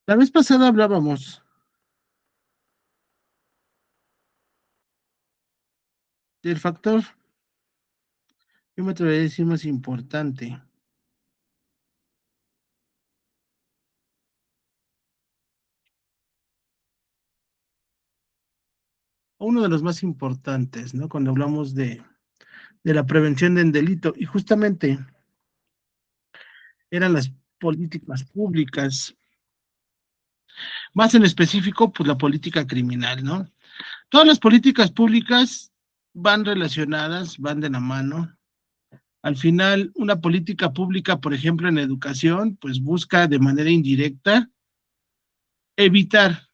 La vez pasada hablábamos del factor, yo me atrevería a decir más importante, o uno de los más importantes, ¿no? Cuando hablamos de la prevención del delito, y justamente eran las políticas públicas, más en específico, pues la política criminal, ¿no? Todas las políticas públicas van relacionadas, van de la mano. Al final, una política pública, por ejemplo, en educación, pues busca de manera indirecta evitar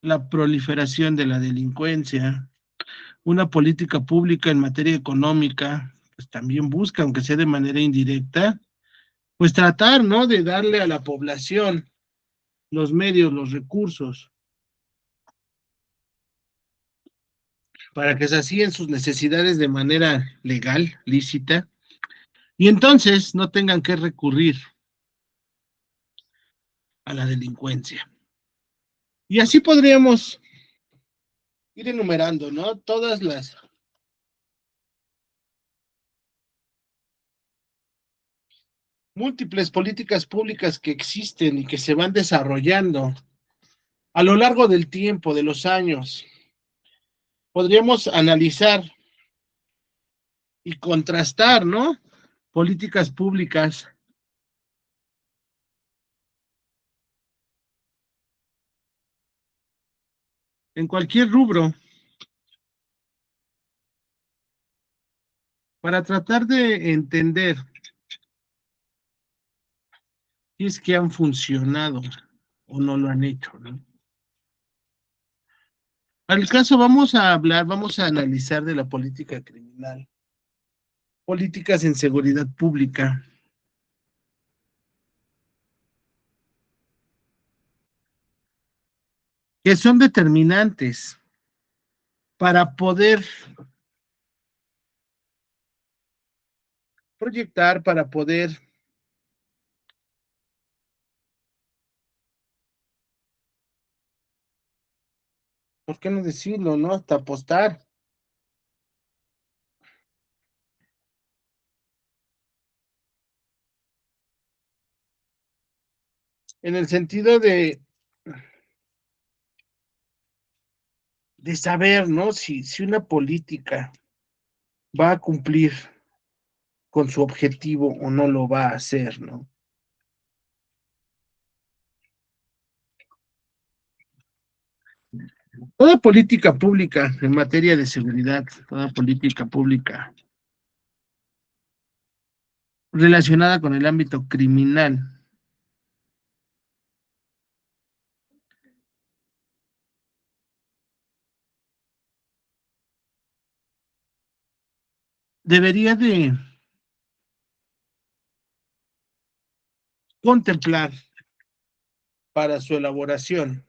la proliferación de la delincuencia. Una política pública en materia económica, pues también busca, aunque sea de manera indirecta, pues tratar, ¿no? De darle a la población los medios, los recursos, para que sacien sus necesidades de manera legal, lícita, y entonces no tengan que recurrir a la delincuencia. Y así podríamos ir enumerando, ¿no? Todas las múltiples políticas públicas que existen y que se van desarrollando a lo largo del tiempo, de los años. Podríamos analizar y contrastar, ¿no? Políticas públicas en cualquier rubro para tratar de entender si es que han funcionado o no lo han hecho, ¿no? Al caso vamos a hablar, vamos a analizar de la política criminal, políticas en seguridad pública, que son determinantes para poder proyectar, para poder, ¿por qué no decirlo, no? Hasta apostar, en el sentido de saber, ¿no? Si una política va a cumplir con su objetivo o no lo va a hacer, ¿no? Toda política pública en materia de seguridad, toda política pública relacionada con el ámbito criminal, debería de contemplar para su elaboración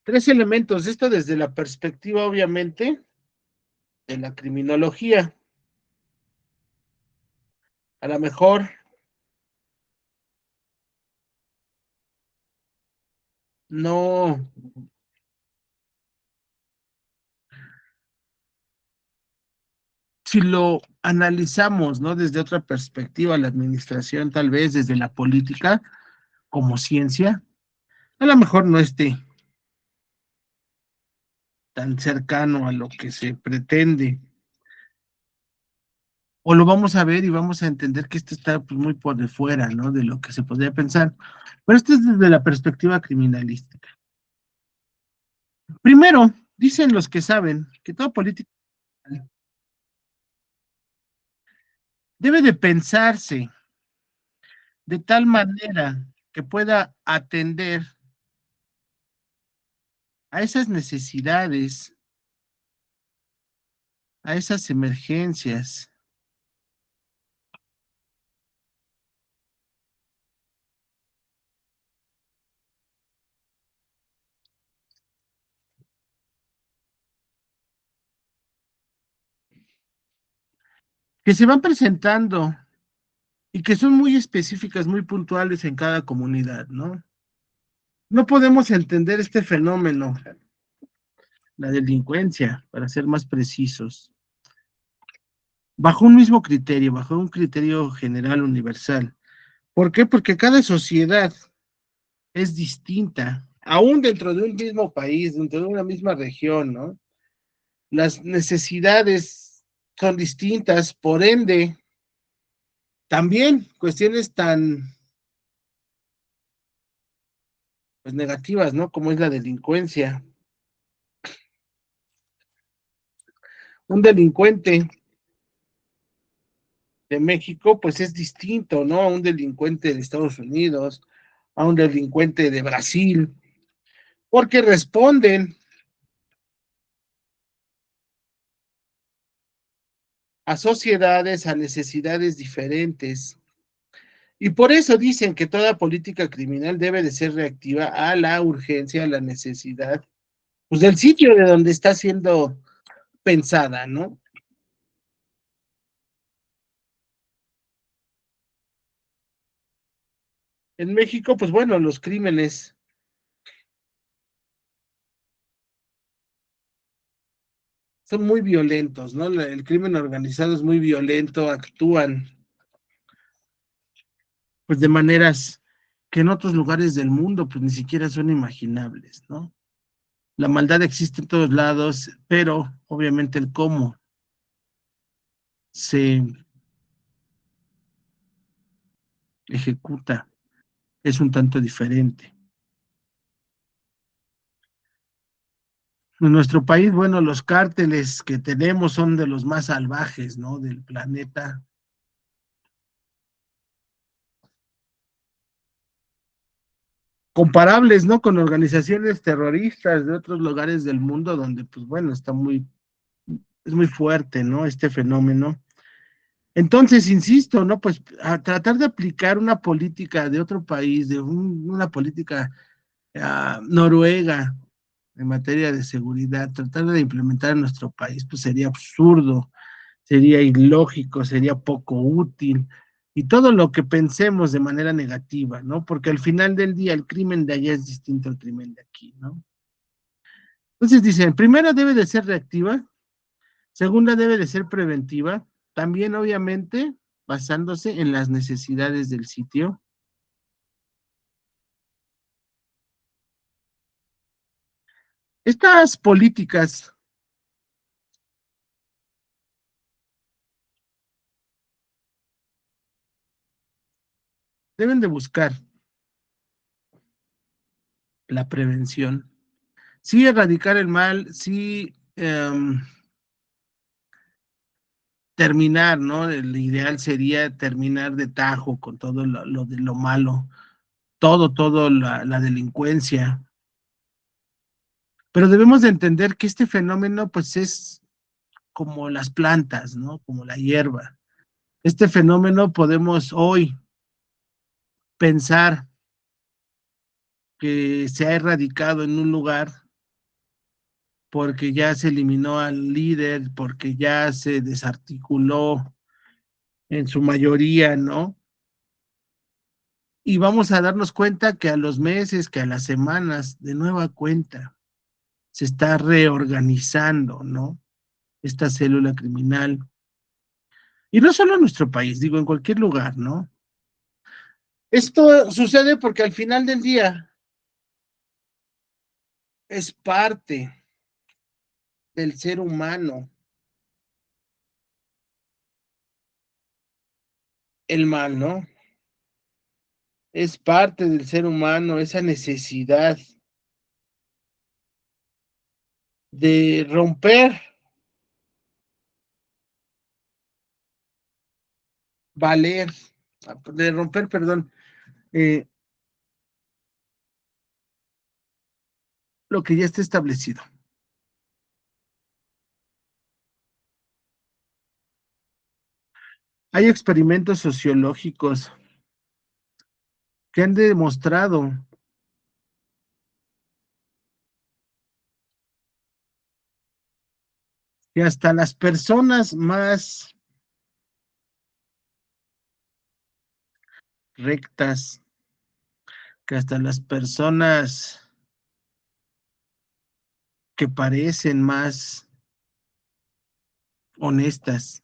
tres elementos, esto desde la perspectiva, obviamente, de la criminología. A lo mejor no, si lo analizamos, ¿no? Desde otra perspectiva, la administración, tal vez desde la política como ciencia, a lo mejor no esté tan cercano a lo que se pretende. O lo vamos a ver y vamos a entender que esto está pues, muy por de fuera, ¿no? De lo que se podría pensar. Pero esto es desde la perspectiva criminalística. Primero, dicen los que saben que toda política debe de pensarse de tal manera que pueda atender a esas necesidades, a esas emergencias, que se van presentando y que son muy específicas, muy puntuales en cada comunidad, ¿no? No podemos entender este fenómeno, la delincuencia, para ser más precisos, bajo un mismo criterio, bajo un criterio general universal. ¿Por qué? Porque cada sociedad es distinta, aún dentro de un mismo país, dentro de una misma región, ¿no? Las necesidades son distintas, por ende, también cuestiones tan pues, negativas, ¿no? Como es la delincuencia. Un delincuente de México, pues es distinto, ¿no? A un delincuente de Estados Unidos, a un delincuente de Brasil, porque responden a sociedades, a necesidades diferentes. Y por eso dicen que toda política criminal debe de ser reactiva a la urgencia, a la necesidad, pues del sitio de donde está siendo pensada, ¿no? En México, pues bueno, los crímenes son muy violentos, ¿no? El crimen organizado es muy violento, actúan pues de maneras que en otros lugares del mundo pues ni siquiera son imaginables, ¿no? La maldad existe en todos lados, pero obviamente el cómo se ejecuta es un tanto diferente. En nuestro país, bueno, los cárteles que tenemos son de los más salvajes, ¿no? Del planeta, comparables, ¿no? Con organizaciones terroristas de otros lugares del mundo donde, pues bueno, es muy fuerte, ¿no? Este fenómeno. Entonces, insisto, ¿no? Pues a tratar de aplicar una política de otro país, una política noruega en materia de seguridad, tratar de implementar en nuestro país, pues sería absurdo, sería ilógico, sería poco útil, y todo lo que pensemos de manera negativa, ¿no? Porque al final del día el crimen de allá es distinto al crimen de aquí, ¿no? Entonces dicen, primera debe de ser reactiva, segunda debe de ser preventiva, también obviamente basándose en las necesidades del sitio. Estas políticas deben de buscar la prevención, sí erradicar el mal, sí terminar, ¿no? El ideal sería terminar de tajo con todo lo de lo malo, todo la delincuencia, pero debemos de entender que este fenómeno pues es como las plantas, ¿no? Como la hierba. Este fenómeno podemos hoy pensar que se ha erradicado en un lugar porque ya se eliminó al líder, porque ya se desarticuló en su mayoría, ¿no? Y vamos a darnos cuenta que a los meses, que a las semanas, de nueva cuenta, se está reorganizando, ¿no? Esta célula criminal. Y no solo en nuestro país, digo, en cualquier lugar, ¿no? Esto sucede porque al final del día es parte del ser humano el mal, ¿no? Es parte del ser humano esa necesidad de romper, valer, de romper, perdón, eh, lo que ya está establecido. Hay experimentos sociológicos que han demostrado que hasta las personas más rectas, que hasta las personas que parecen más honestas,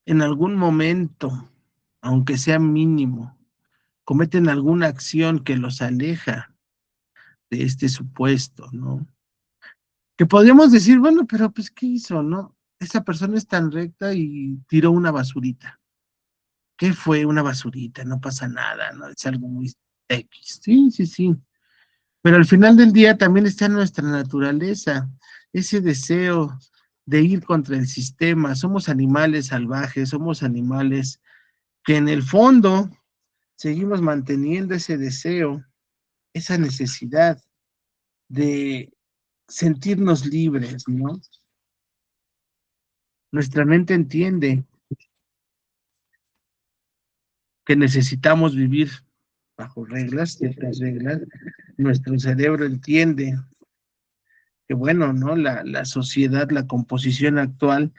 en algún momento, aunque sea mínimo, cometen alguna acción que los aleja de este supuesto, ¿no? Que podríamos decir, bueno, pero pues, ¿qué hizo, no? Esa persona es tan recta y tiró una basurita. ¿Qué fue una basurita? No pasa nada, ¿no? Es algo muy X. Sí, sí, sí. Pero al final del día también está en nuestra naturaleza, ese deseo de ir contra el sistema. Somos animales salvajes, somos animales que en el fondo seguimos manteniendo ese deseo, esa necesidad de sentirnos libres, ¿no? Nuestra mente entiende que necesitamos vivir bajo reglas, ciertas reglas. Nuestro cerebro entiende que, bueno, ¿no? La sociedad, la composición actual,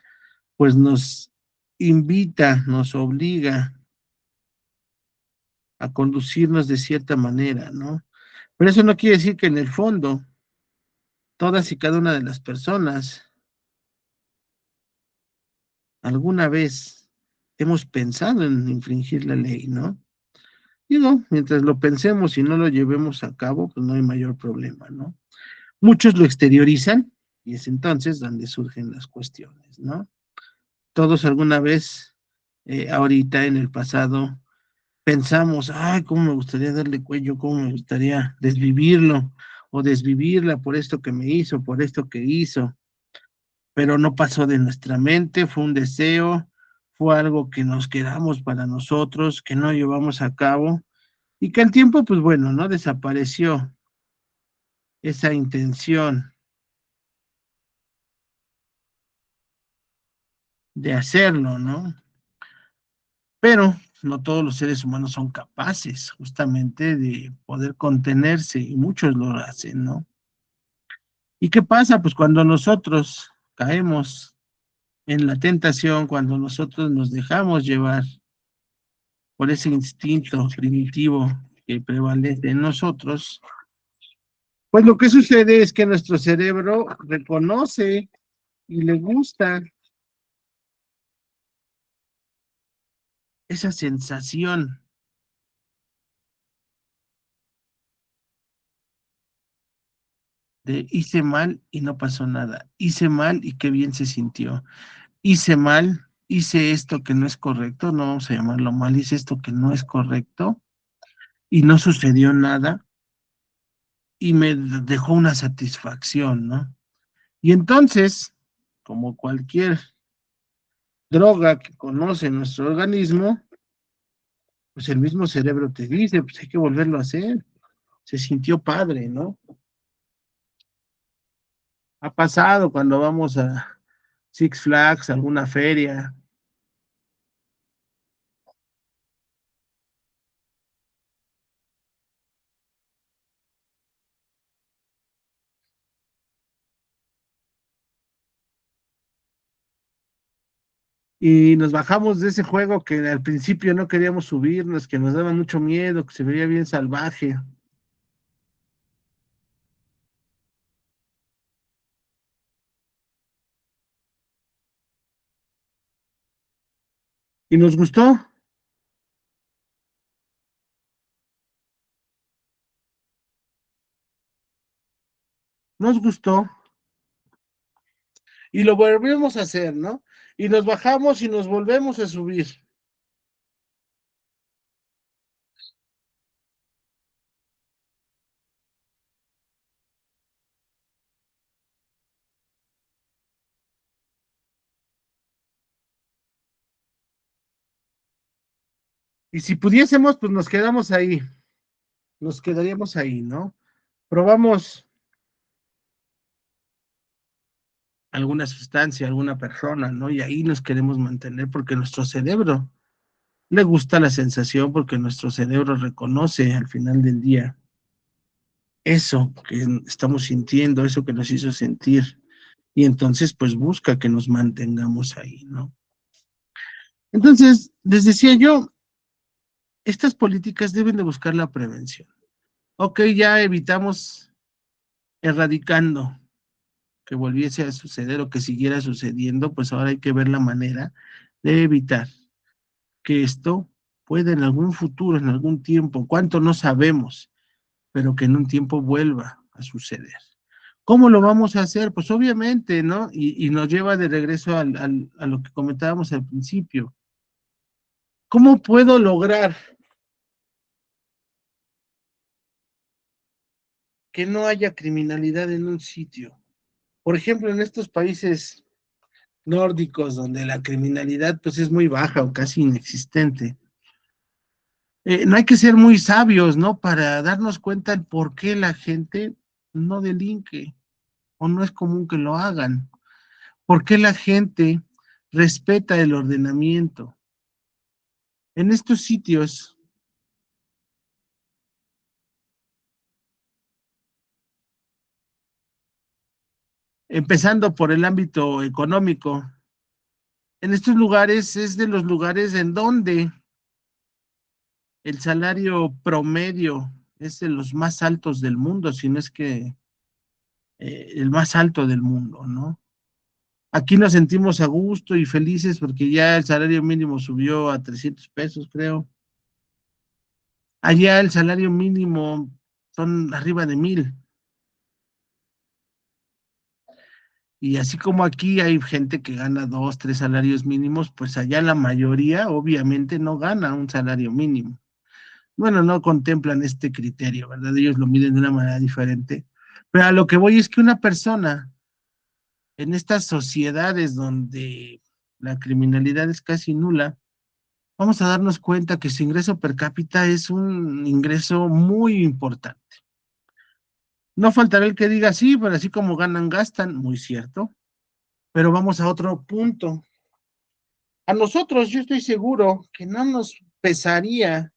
pues nos invita, nos obliga a conducirnos de cierta manera, ¿no? Pero eso no quiere decir que en el fondo todas y cada una de las personas alguna vez hemos pensado en infringir la ley, ¿no? Digo, mientras lo pensemos y no lo llevemos a cabo, pues no hay mayor problema, ¿no? Muchos lo exteriorizan y es entonces donde surgen las cuestiones, ¿no? Todos alguna vez, ahorita en el pasado, pensamos, ay, cómo me gustaría darle cuello, cómo me gustaría desvivirlo o desvivirla por esto que me hizo, por esto que hizo, pero no pasó de nuestra mente, fue un deseo, fue algo que nos quedamos para nosotros, que no llevamos a cabo y que al tiempo, pues bueno, ¿no? Desapareció esa intención de hacerlo, ¿no? Pero no todos los seres humanos son capaces justamente de poder contenerse y muchos lo hacen, ¿no? ¿Y qué pasa? Pues cuando nosotros caemos en la tentación, cuando nosotros nos dejamos llevar por ese instinto primitivo que prevalece en nosotros, pues lo que sucede es que nuestro cerebro reconoce y le gusta esa sensación de hice mal y no pasó nada, hice mal y qué bien se sintió, hice mal, hice esto que no es correcto, no vamos a llamarlo mal, hice esto que no es correcto y no sucedió nada y me dejó una satisfacción, ¿no? Y entonces, como cualquier droga que conoce nuestro organismo, pues el mismo cerebro te dice, pues hay que volverlo a hacer, se sintió padre, ¿no? Ha pasado cuando vamos a Six Flags, alguna feria, y nos bajamos de ese juego que al principio no queríamos subirnos, que nos daba mucho miedo, que se veía bien salvaje, y nos gustó, y lo volvimos a hacer, ¿no? Y nos bajamos y nos volvemos a subir. Y si pudiésemos, pues nos quedaríamos ahí, ¿no? Probamos alguna sustancia, alguna persona, ¿no? Y ahí nos queremos mantener porque nuestro cerebro le gusta la sensación, porque nuestro cerebro reconoce al final del día eso que estamos sintiendo, eso que nos hizo sentir, y entonces pues busca que nos mantengamos ahí, ¿no? Entonces, les decía yo, Estas políticas deben de buscar la prevención. Ok, ya evitamos erradicando que volviese a suceder o que siguiera sucediendo, pues ahora hay que ver la manera de evitar que esto pueda en algún futuro, en algún tiempo, cuánto no sabemos, pero que en un tiempo vuelva a suceder. ¿Cómo lo vamos a hacer? Pues obviamente, ¿no? Y nos lleva de regreso a lo que comentábamos al principio. ¿Cómo puedo lograr que no haya criminalidad en un sitio? Por ejemplo, en estos países nórdicos donde la criminalidad pues es muy baja o casi inexistente. No hay que ser muy sabios, ¿no? Para darnos cuenta el por qué la gente no delinque o no es común que lo hagan. ¿Por qué la gente respeta el ordenamiento? En estos sitios, empezando por el ámbito económico, en estos lugares es de los lugares en donde el salario promedio es de los más altos del mundo, si no es que el más alto del mundo, ¿no? Aquí nos sentimos a gusto y felices porque ya el salario mínimo subió a 300 pesos, creo. Allá el salario mínimo son arriba de 1000. Y así como aquí hay gente que gana 2, 3 salarios mínimos, pues allá la mayoría obviamente no gana un salario mínimo. Bueno, no contemplan este criterio, ¿verdad? Ellos lo miden de una manera diferente. Pero a lo que voy es que una persona en estas sociedades donde la criminalidad es casi nula, vamos a darnos cuenta que su ingreso per cápita es un ingreso muy importante. No faltará el que diga sí, pero así como ganan, gastan, muy cierto. Pero vamos a otro punto. A nosotros, yo estoy seguro que no nos pesaría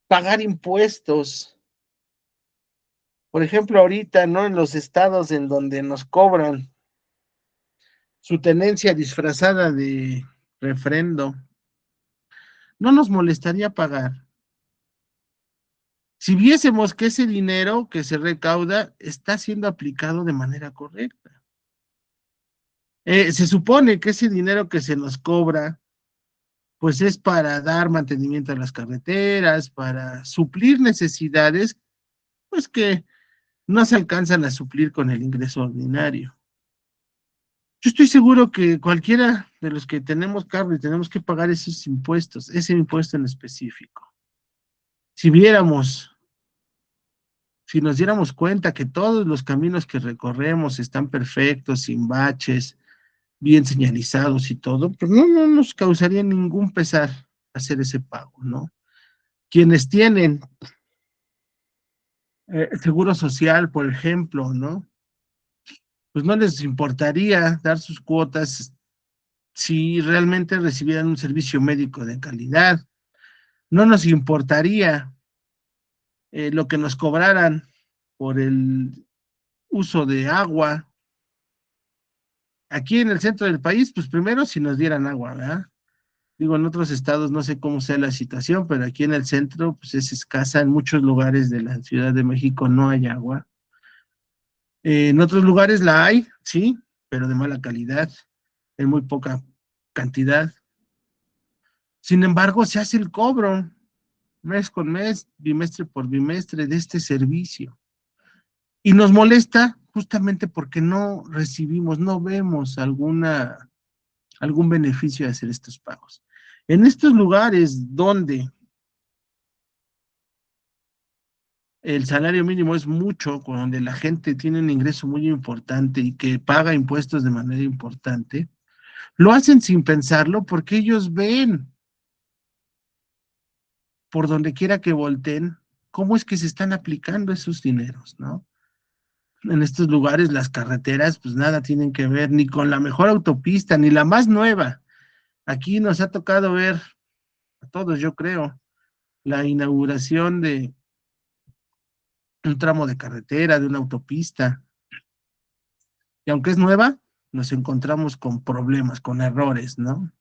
pagar impuestos. Por ejemplo, ahorita, ¿no? En los estados en donde nos cobran su tenencia disfrazada de refrendo, no nos molestaría pagar. Si viésemos que ese dinero que se recauda está siendo aplicado de manera correcta. Se supone que ese dinero que se nos cobra, pues es para dar mantenimiento a las carreteras, para suplir necesidades, pues que no se alcanzan a suplir con el ingreso ordinario. Yo estoy seguro que cualquiera de los que tenemos carro y tenemos que pagar esos impuestos, ese impuesto en específico, si viéramos, si nos diéramos cuenta que todos los caminos que recorremos están perfectos, sin baches, bien señalizados y todo, pues no nos causaría ningún pesar hacer ese pago, ¿no? Quienes tienen seguro social, por ejemplo, ¿no? Pues no les importaría dar sus cuotas si realmente recibieran un servicio médico de calidad. No nos importaría lo que nos cobraran por el uso de agua. Aquí en el centro del país, pues primero si nos dieran agua, ¿verdad? Digo, en otros estados no sé cómo sea la situación, pero aquí en el centro, pues es escasa. En muchos lugares de la Ciudad de México no hay agua. En otros lugares la hay, sí, pero de mala calidad, en muy poca cantidad. Sin embargo, se hace el cobro mes con mes, bimestre por bimestre de este servicio. Y nos molesta justamente porque no recibimos, no vemos algún beneficio de hacer estos pagos. En estos lugares donde el salario mínimo es mucho, donde la gente tiene un ingreso muy importante y que paga impuestos de manera importante, lo hacen sin pensarlo porque ellos ven por donde quiera que volteen cómo es que se están aplicando esos dineros, ¿no? En estos lugares las carreteras pues nada tienen que ver ni con la mejor autopista, ni la más nueva. Aquí nos ha tocado ver a todos, yo creo, la inauguración de un tramo de carretera, de una autopista, y aunque es nueva, nos encontramos con problemas, con errores, ¿no?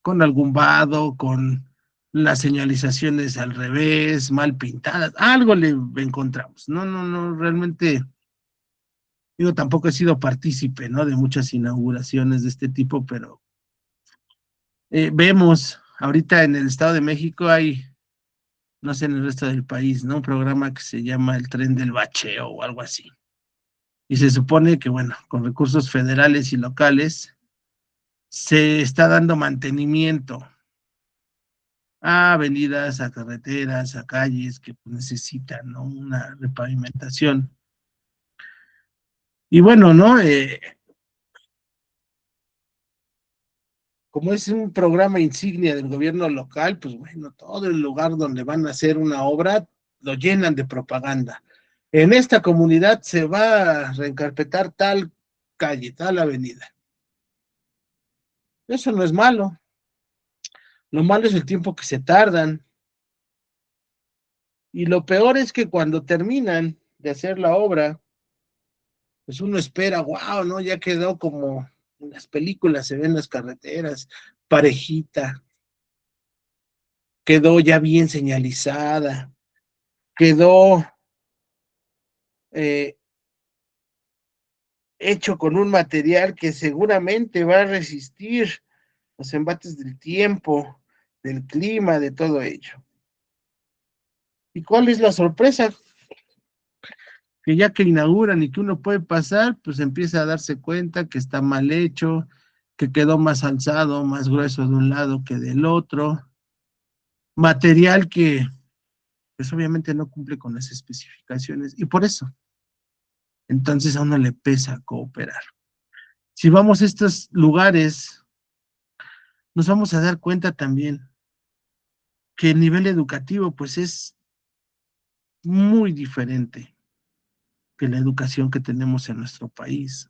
con algún vado, con las señalizaciones al revés, mal pintadas, algo le encontramos. No, no, no, realmente, digo, tampoco he sido partícipe, ¿no? De muchas inauguraciones de este tipo, pero vemos, ahorita en el Estado de México hay, no sé, en el resto del país, ¿no? Un programa que se llama el Tren del Bacheo o algo así. Y se supone que, bueno, con recursos federales y locales se está dando mantenimiento a avenidas, a carreteras, a calles que pues, necesitan, ¿no? Una repavimentación. Y bueno, ¿no? Como es un programa insignia del gobierno local, pues bueno, todo el lugar donde van a hacer una obra lo llenan de propaganda. En esta comunidad se va a reencarpetar tal calle, tal avenida. Eso no es malo. Lo malo es el tiempo que se tardan. Y lo peor es que cuando terminan de hacer la obra, pues uno espera, wow, ¿no? Ya quedó como en las películas, se ven las carreteras, parejita, quedó ya bien señalizada, quedó eh, hecho con un material que seguramente va a resistir los embates del tiempo, del clima, de todo ello. ¿Y cuál es la sorpresa? Que ya que inauguran y que uno puede pasar, pues empieza a darse cuenta que está mal hecho, que quedó más alzado, más grueso de un lado que del otro, material que pues obviamente no cumple con las especificaciones y por eso, entonces a uno le pesa cooperar. Si vamos a estos lugares, nos vamos a dar cuenta también que el nivel educativo pues es muy diferente que la educación que tenemos en nuestro país.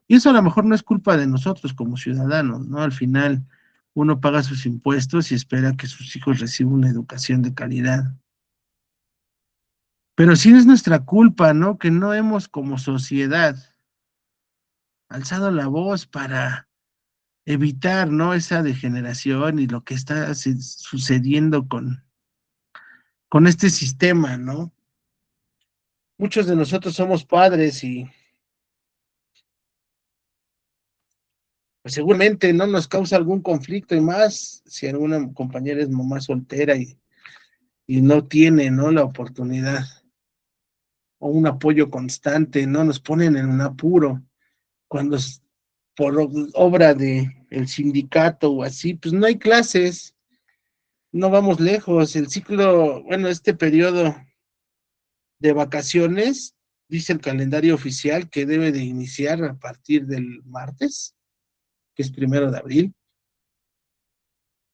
Y eso a lo mejor no es culpa de nosotros como ciudadanos, ¿no? Al final uno paga sus impuestos y espera que sus hijos reciban una educación de calidad. Pero sí es nuestra culpa, ¿no? Que no hemos como sociedad alzado la voz para evitar, ¿no? Esa degeneración y lo que está sucediendo con este sistema, ¿no? Muchos de nosotros somos padres y pues, seguramente no nos causa algún conflicto y más si alguna compañera es mamá soltera y no tiene, ¿no? La oportunidad o un apoyo constante, ¿no? Nos ponen en un apuro cuando por obra de el sindicato o así, pues no hay clases, no vamos lejos, el ciclo, bueno, este periodo de vacaciones, dice el calendario oficial que debe de iniciar a partir del martes, que es 1 de abril,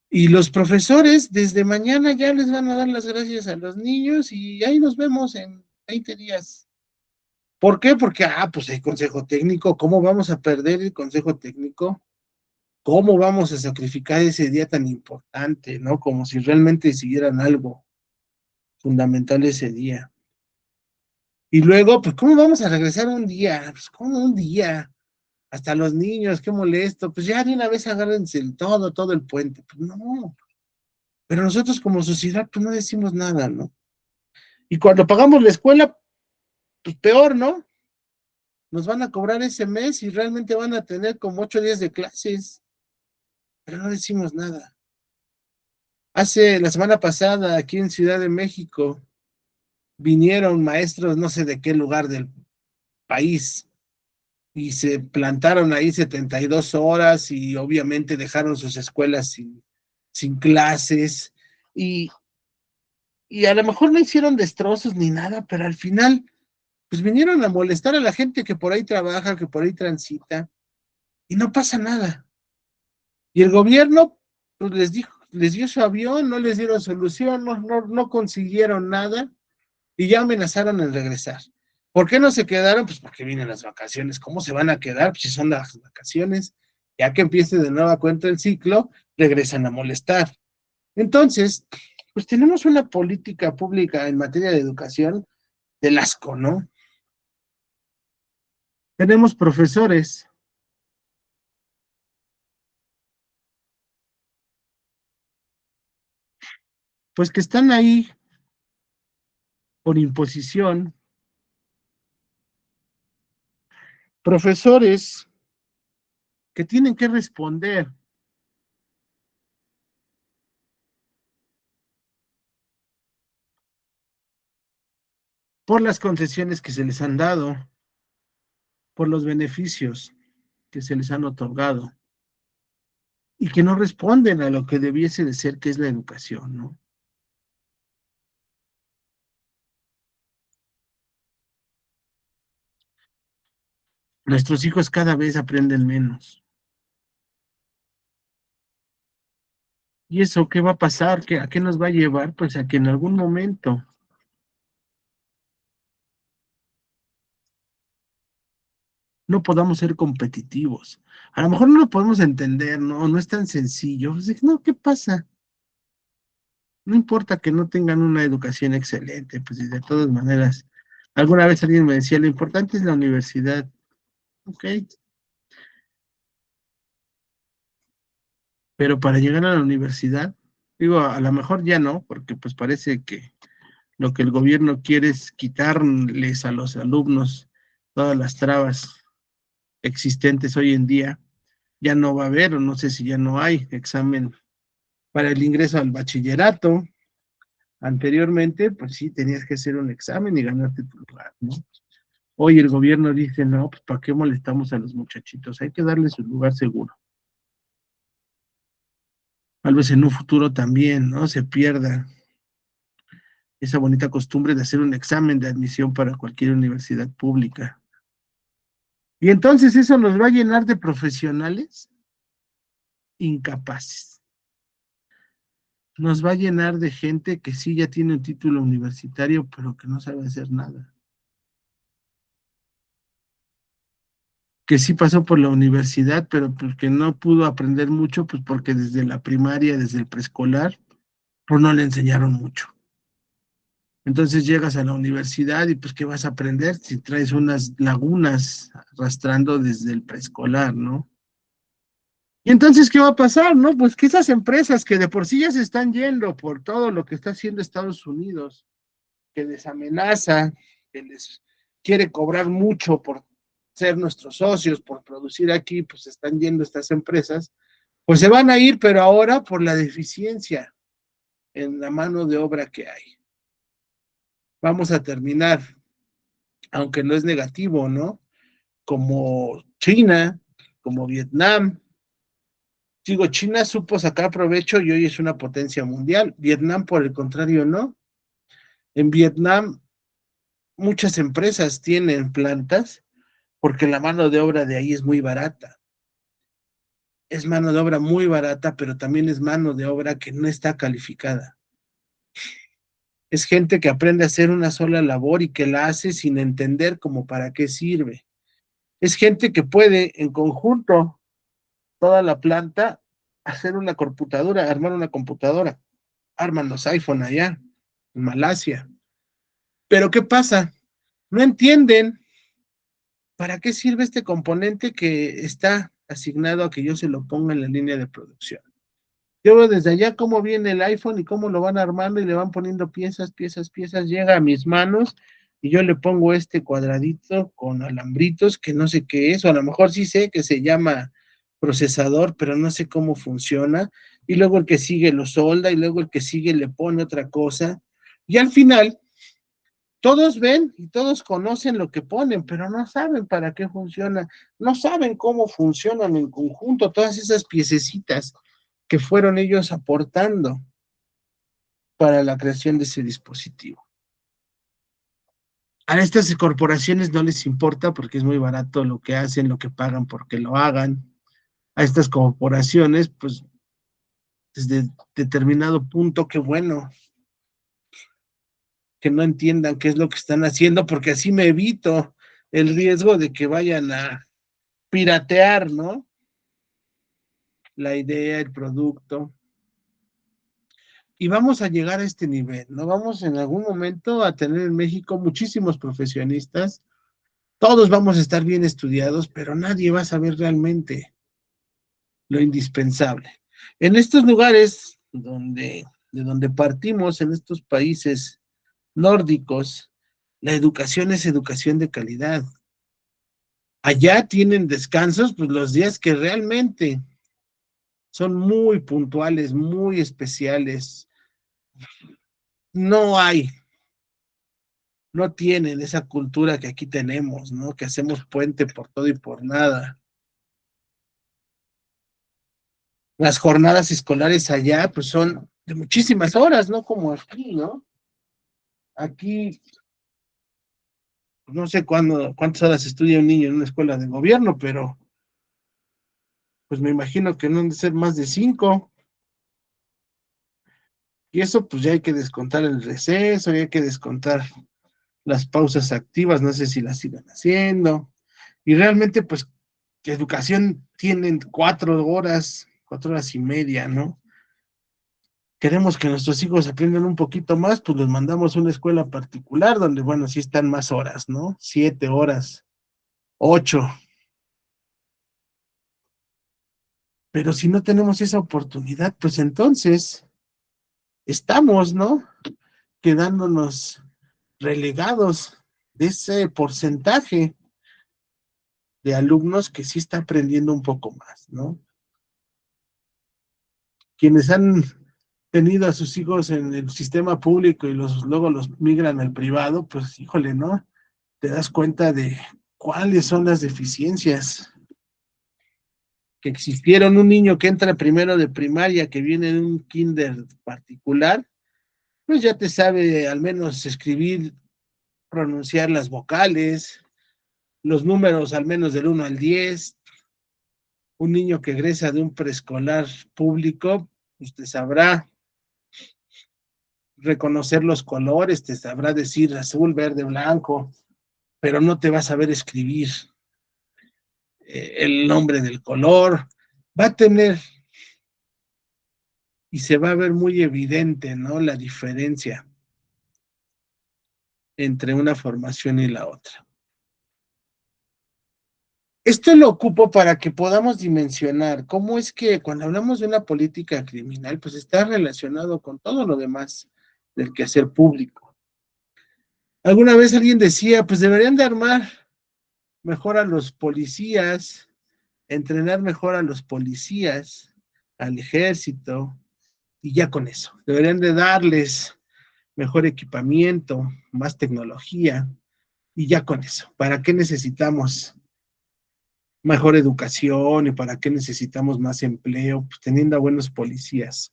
y los profesores desde mañana ya les van a dar las gracias a los niños y ahí nos vemos en 20 días. ¿Por qué? Porque, pues hay consejo técnico, ¿cómo vamos a perder el consejo técnico? ¿Cómo vamos a sacrificar ese día tan importante, ¿no? Como si realmente siguieran algo fundamental ese día. Y luego, pues, ¿cómo vamos a regresar un día? Pues, ¿cómo un día? Hasta los niños, qué molesto. Pues ya de una vez agárrense todo el puente. Pues no. Pero nosotros como sociedad, pues no decimos nada, ¿no? Y cuando pagamos la escuela, pues peor, ¿no? Nos van a cobrar ese mes y realmente van a tener como 8 días de clases, pero no decimos nada. Hace la semana pasada, aquí en Ciudad de México, vinieron maestros, no sé de qué lugar del país, y se plantaron ahí 72 horas y obviamente dejaron sus escuelas sin clases y, y a lo mejor no hicieron destrozos ni nada, pero al final, pues vinieron a molestar a la gente que por ahí trabaja, que por ahí transita, y no pasa nada. Y el gobierno, pues les dijo, les dio su avión, no les dieron solución, no consiguieron nada y ya amenazaron en regresar. ¿Por qué no se quedaron? Pues porque vienen las vacaciones. ¿Cómo se van a quedar? Pues si son las vacaciones, ya que empiece de nueva cuenta el ciclo, regresan a molestar. Entonces, pues tenemos una política pública en materia de educación del asco, ¿no? Tenemos profesores pues que están ahí por imposición, profesores que tienen que responder por las concesiones que se les han dado, por los beneficios que se les han otorgado y que no responden a lo que debiese de ser, que es la educación, ¿no? Nuestros hijos cada vez aprenden menos. ¿Y eso qué va a pasar? ¿A qué nos va a llevar? Pues a que en algún momento no podamos ser competitivos. A lo mejor no lo podemos entender, ¿no? No es tan sencillo. Pues, no, ¿qué pasa? No importa que no tengan una educación excelente, pues de todas maneras, alguna vez alguien me decía, lo importante es la universidad, ¿ok? Pero para llegar a la universidad, digo, a lo mejor ya no, porque pues parece que lo que el gobierno quiere es quitarles a los alumnos todas las trabas existentes hoy en día. Ya no va a haber, o no sé si ya no hay examen para el ingreso al bachillerato. Anteriormente, pues sí, tenías que hacer un examen y ganarte tu lugar, ¿no? Hoy el gobierno dice, no, pues ¿para qué molestamos a los muchachitos? Hay que darles un lugar seguro. Tal vez en un futuro también, ¿no? Se pierda esa bonita costumbre de hacer un examen de admisión para cualquier universidad pública. Y entonces eso nos va a llenar de profesionales incapaces. Nos va a llenar de gente que sí ya tiene un título universitario, pero que no sabe hacer nada. Que sí pasó por la universidad, pero pues que no pudo aprender mucho, pues porque desde la primaria, desde el preescolar, pues no le enseñaron mucho. Entonces llegas a la universidad y pues ¿qué vas a aprender si traes unas lagunas arrastrando desde el preescolar, ¿no? Y entonces, ¿qué va a pasar, no? Pues que esas empresas que de por sí ya se están yendo por todo lo que está haciendo Estados Unidos, que les amenaza, que les quiere cobrar mucho por ser nuestros socios, por producir aquí, pues están yendo estas empresas, pues se van a ir, pero ahora por la deficiencia en la mano de obra que hay. Vamos a terminar, aunque no es negativo, ¿no? Como China, como Vietnam. Digo, China supo sacar provecho y hoy es una potencia mundial. Vietnam, por el contrario, no. En Vietnam, muchas empresas tienen plantas porque la mano de obra de ahí es muy barata. Es mano de obra muy barata, pero también es mano de obra que no está calificada. Es gente que aprende a hacer una sola labor y que la hace sin entender como para qué sirve. Es gente que puede en conjunto toda la planta hacer una computadora, armar una computadora. Arman los iPhone allá, en Malasia. Pero ¿qué pasa? No entienden para qué sirve este componente que está asignado a que yo se lo ponga en la línea de producción. Yo veo desde allá cómo viene el iPhone y cómo lo van armando y le van poniendo piezas, piezas, piezas, llega a mis manos y yo le pongo este cuadradito con alambritos que no sé qué es, o a lo mejor sí sé que se llama procesador, pero no sé cómo funciona, y luego el que sigue lo solda y luego el que sigue le pone otra cosa, y al final todos ven y todos conocen lo que ponen, pero no saben para qué funciona, no saben cómo funcionan en conjunto todas esas piececitas que fueron ellos aportando para la creación de ese dispositivo. A estas corporaciones no les importa porque es muy barato lo que hacen, lo que pagan porque lo hagan. A estas corporaciones, pues desde determinado punto, qué bueno que no entiendan qué es lo que están haciendo, porque así me evito el riesgo de que vayan a piratear, ¿no? La idea, el producto. Y vamos a llegar a este nivel, ¿no? Vamos en algún momento a tener en México muchísimos profesionistas, todos vamos a estar bien estudiados, pero nadie va a saber realmente lo indispensable. En estos lugares donde de donde partimos en estos países nórdicos, la educación es educación de calidad. Allá tienen descansos, pues los días que realmente son muy puntuales, muy especiales. No hay, no tienen esa cultura que aquí tenemos, ¿no? Que hacemos puente por todo y por nada. Las jornadas escolares allá, pues son de muchísimas horas, ¿no? Como aquí, ¿no? Aquí, no sé cuántas horas estudia un niño en una escuela de gobierno, pero pues me imagino que no han de ser más de 5. Y eso, pues ya hay que descontar el receso, ya hay que descontar las pausas activas, no sé si las sigan haciendo. Y realmente, pues, que educación tienen 4 horas, 4 horas y media, ¿no? Queremos que nuestros hijos aprendan un poquito más, pues los mandamos a una escuela particular donde, bueno, sí están más horas, ¿no? 7 horas, 8. Pero si no tenemos esa oportunidad, pues entonces estamos, ¿no? Quedándonos relegados de ese porcentaje de alumnos que sí está aprendiendo un poco más, ¿no? Quienes han tenido a sus hijos en el sistema público y luego los migran al privado, pues híjole, ¿no? Te das cuenta de cuáles son las deficiencias que existieron. Un niño que entra primero de primaria, que viene de un kinder particular, pues ya te sabe al menos escribir, pronunciar las vocales, los números al menos del 1 al 10. Un niño que egresa de un preescolar público, pues te sabrá reconocer los colores, te sabrá decir azul, verde, blanco, pero no te va a saber escribir el nombre del color. Va a tener y se va a ver muy evidente, ¿no? La diferencia entre una formación y la otra. Esto lo ocupo para que podamos dimensionar cómo es que cuando hablamos de una política criminal, pues está relacionado con todo lo demás del quehacer público. Alguna vez alguien decía, pues deberían de armar mejor a los policías, entrenar mejor a los policías, al ejército, y ya con eso. Deberían de darles mejor equipamiento, más tecnología, y ya con eso. ¿Para qué necesitamos mejor educación y para qué necesitamos más empleo? Pues teniendo a buenos policías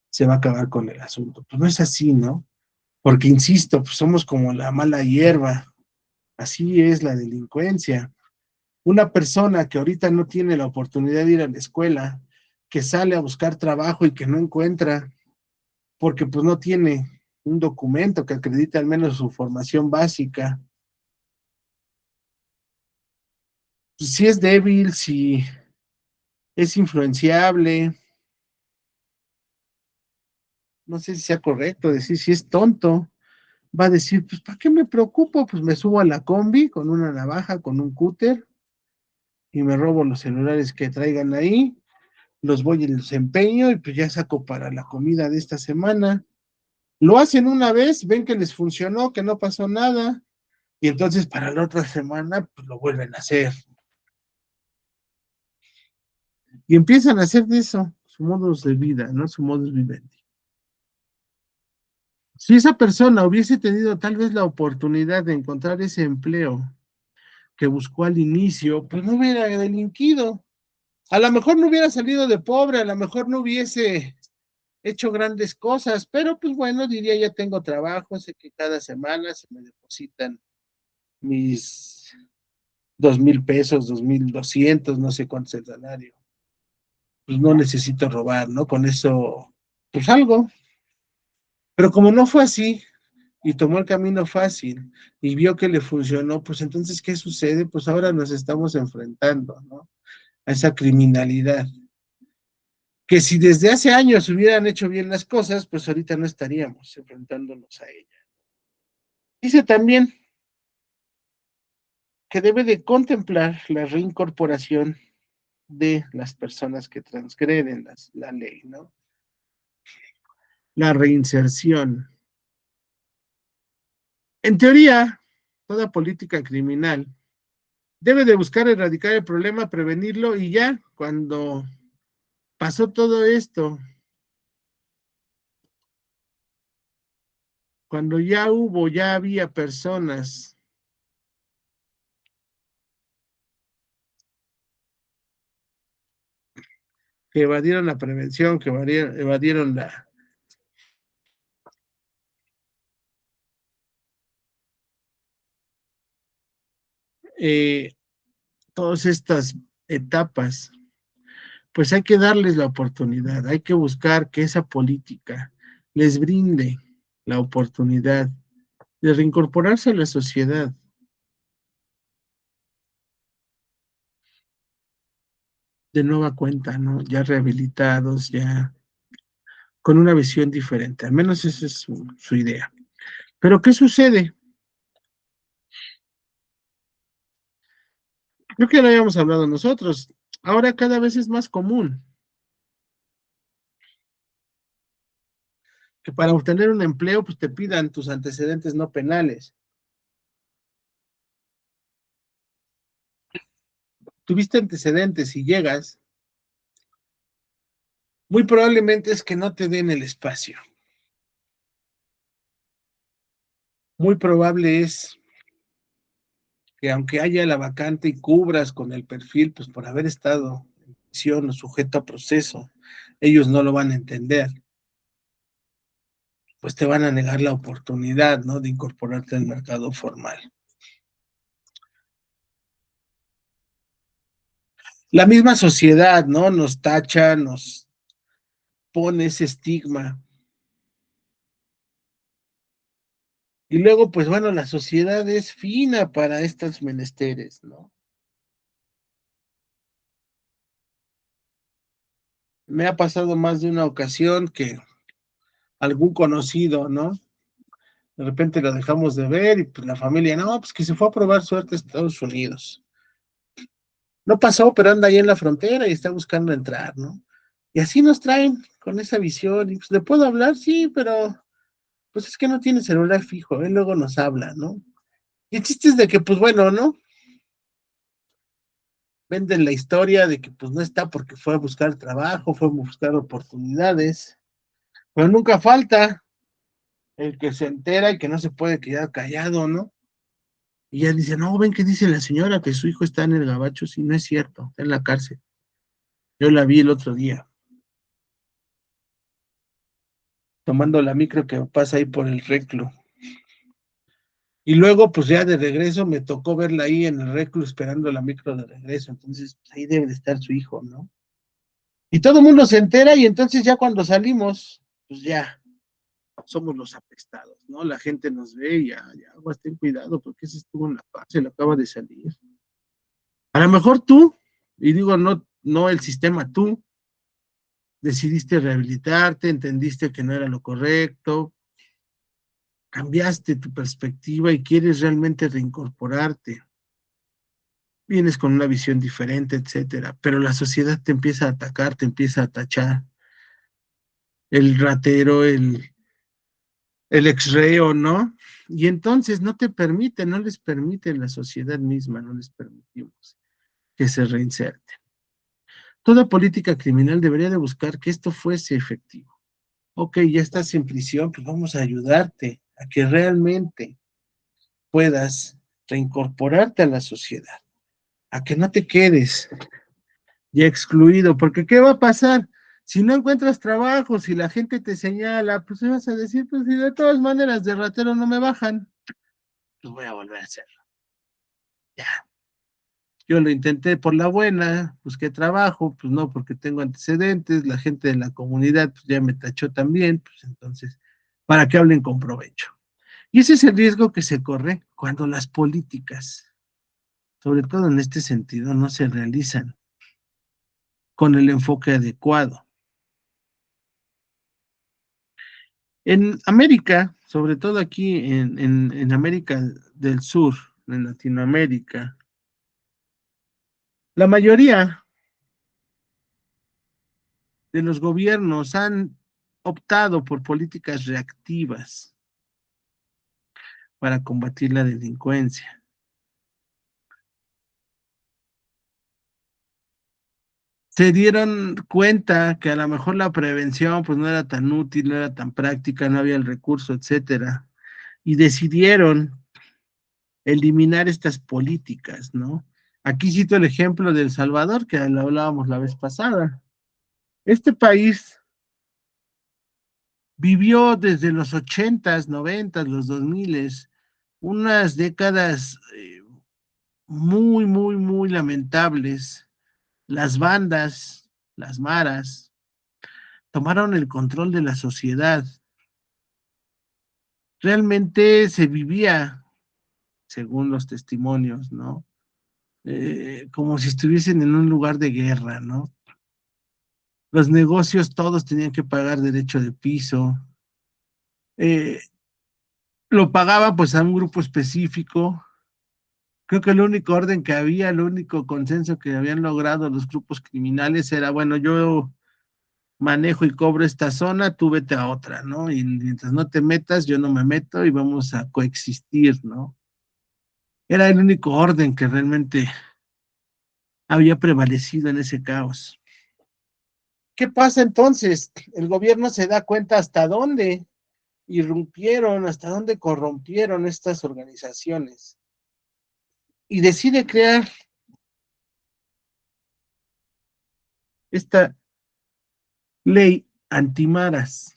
se va a acabar con el asunto. Pues no es así, ¿no? Porque, insisto, pues somos como la mala hierba, así es la delincuencia. Una persona que ahorita no tiene la oportunidad de ir a la escuela, que sale a buscar trabajo y que no encuentra, porque pues no tiene un documento que acredite al menos su formación básica. Pues, si es débil, si es influenciable, no sé si sea correcto decir si es tonto, va a decir, pues ¿para qué me preocupo? Pues me subo a la combi con una navaja, con un cúter y me robo los celulares que traigan ahí, los voy y los empeño y pues ya saco para la comida de esta semana. Lo hacen una vez, ven que les funcionó, que no pasó nada, y entonces para la otra semana pues lo vuelven a hacer. Y empiezan a hacer de eso su modus de vida, ¿no? Su modus vivendi. Si esa persona hubiese tenido tal vez la oportunidad de encontrar ese empleo que buscó al inicio, pues no hubiera delinquido. A lo mejor no hubiera salido de pobre, a lo mejor no hubiese hecho grandes cosas, pero pues bueno, diría, ya tengo trabajo, sé que cada semana se me depositan mis 2,000 pesos, 2,200, no sé cuánto es el salario. Pues no necesito robar, ¿no? Con eso, pues algo. Pero como no fue así y tomó el camino fácil y vio que le funcionó, pues entonces, ¿qué sucede? Pues ahora nos estamos enfrentando, ¿no? A esa criminalidad. Que si desde hace años hubieran hecho bien las cosas, pues ahorita no estaríamos enfrentándonos a ella. Dice también que debe de contemplar la reincorporación de las personas que transgreden la ley, ¿no? la reinserción. En teoría, toda política criminal debe de buscar erradicar el problema, prevenirlo y ya cuando pasó todo esto, cuando ya había personas que evadieron la prevención, que evadieron eh, todas estas etapas, pues hay que darles la oportunidad, hay que buscar que esa política les brinde la oportunidad de reincorporarse a la sociedad de nueva cuenta, ¿no? Ya rehabilitados, ya con una visión diferente, al menos esa es su idea. Pero ¿qué sucede? Creo que ya lo habíamos hablado nosotros. Ahora cada vez es más común que para obtener un empleo, pues te pidan tus antecedentes no penales. Tuviste antecedentes y llegas, muy probablemente es que no te den el espacio. Muy probable es que aunque haya la vacante y cubras con el perfil, pues por haber estado en prisión o sujeto a proceso, ellos no lo van a entender, pues te van a negar la oportunidad, ¿no? De incorporarte al mercado formal. La misma sociedad, ¿no? Nos tacha, nos pone ese estigma. Y luego, pues bueno, la sociedad es fina para estos menesteres, ¿no? Me ha pasado más de una ocasión que algún conocido, ¿no? De repente lo dejamos de ver y pues la familia, no, pues que se fue a probar suerte a Estados Unidos. No pasó, pero anda ahí en la frontera y está buscando entrar, ¿no? Y así nos traen con esa visión. Y pues le puedo hablar, sí, pero pues es que no tiene celular fijo, él luego nos habla, ¿no? Y el chiste es de que, pues bueno, ¿no? Venden la historia de que pues no está porque fue a buscar trabajo, fue a buscar oportunidades, pero nunca falta el que se entera y que no se puede quedar callado, ¿no? Y ya dice, no, ven que dice la señora que su hijo está en el gabacho, sí, no es cierto, está en la cárcel. Yo la vi el otro día, tomando la micro que pasa ahí por el reclu. Y luego, pues ya de regreso, me tocó verla ahí en el reclu esperando la micro de regreso. Entonces, pues, ahí debe de estar su hijo, ¿no? Y todo el mundo se entera y entonces ya cuando salimos, pues ya somos los apestados, ¿no? La gente nos ve y ya, aguas, ten cuidado porque ese estuvo en la cárcel, acaba de salir. A lo mejor tú, y digo, no, no el sistema, tú decidiste rehabilitarte, entendiste que no era lo correcto, cambiaste tu perspectiva y quieres realmente reincorporarte. Vienes con una visión diferente, etcétera, pero la sociedad te empieza a atacar, te empieza a tachar, el ratero, el ex-reo, ¿no? Y entonces no te permite, no les permite la sociedad misma, no les permitimos que se reinserten. Toda política criminal debería de buscar que esto fuese efectivo. Ok, ya estás en prisión, pues vamos a ayudarte a que realmente puedas reincorporarte a la sociedad, a que no te quedes ya excluido, porque ¿qué va a pasar? Si no encuentras trabajo, si la gente te señala, pues vas a decir, pues si de todas maneras de ratero no me bajan, pues voy a volver a hacerlo. Ya, yo lo intenté por la buena, busqué trabajo, pues no, porque tengo antecedentes, la gente de la comunidad pues ya me tachó también, pues entonces, para que hablen con provecho. Y ese es el riesgo que se corre cuando las políticas, sobre todo en este sentido, no se realizan con el enfoque adecuado. En América, sobre todo aquí en América del Sur, en Latinoamérica, la mayoría de los gobiernos han optado por políticas reactivas para combatir la delincuencia. Se dieron cuenta que a lo mejor la prevención pues no era tan útil, no era tan práctica, no había el recurso, etcétera, y decidieron eliminar estas políticas, ¿no? Aquí cito el ejemplo de El Salvador, que lo hablábamos la vez pasada. Este país vivió desde los 80s, 90s, los 2000s, unas décadas muy, muy, muy lamentables. Las bandas, las maras, tomaron el control de la sociedad. Realmente se vivía, según los testimonios, ¿no? Como si estuviesen en un lugar de guerra, ¿no? Los negocios todos tenían que pagar derecho de piso. Eh, lo pagaba pues a un grupo específico. Creo que el único orden que había, el único consenso que habían logrado los grupos criminales era, bueno, yo manejo y cobro esta zona, tú vete a otra, ¿no? Y mientras no te metas, yo no me meto y vamos a coexistir, ¿no? Era el único orden que realmente había prevalecido en ese caos. ¿Qué pasa entonces? El gobierno se da cuenta hasta dónde irrumpieron, hasta dónde corrompieron estas organizaciones y decide crear esta ley antimaras.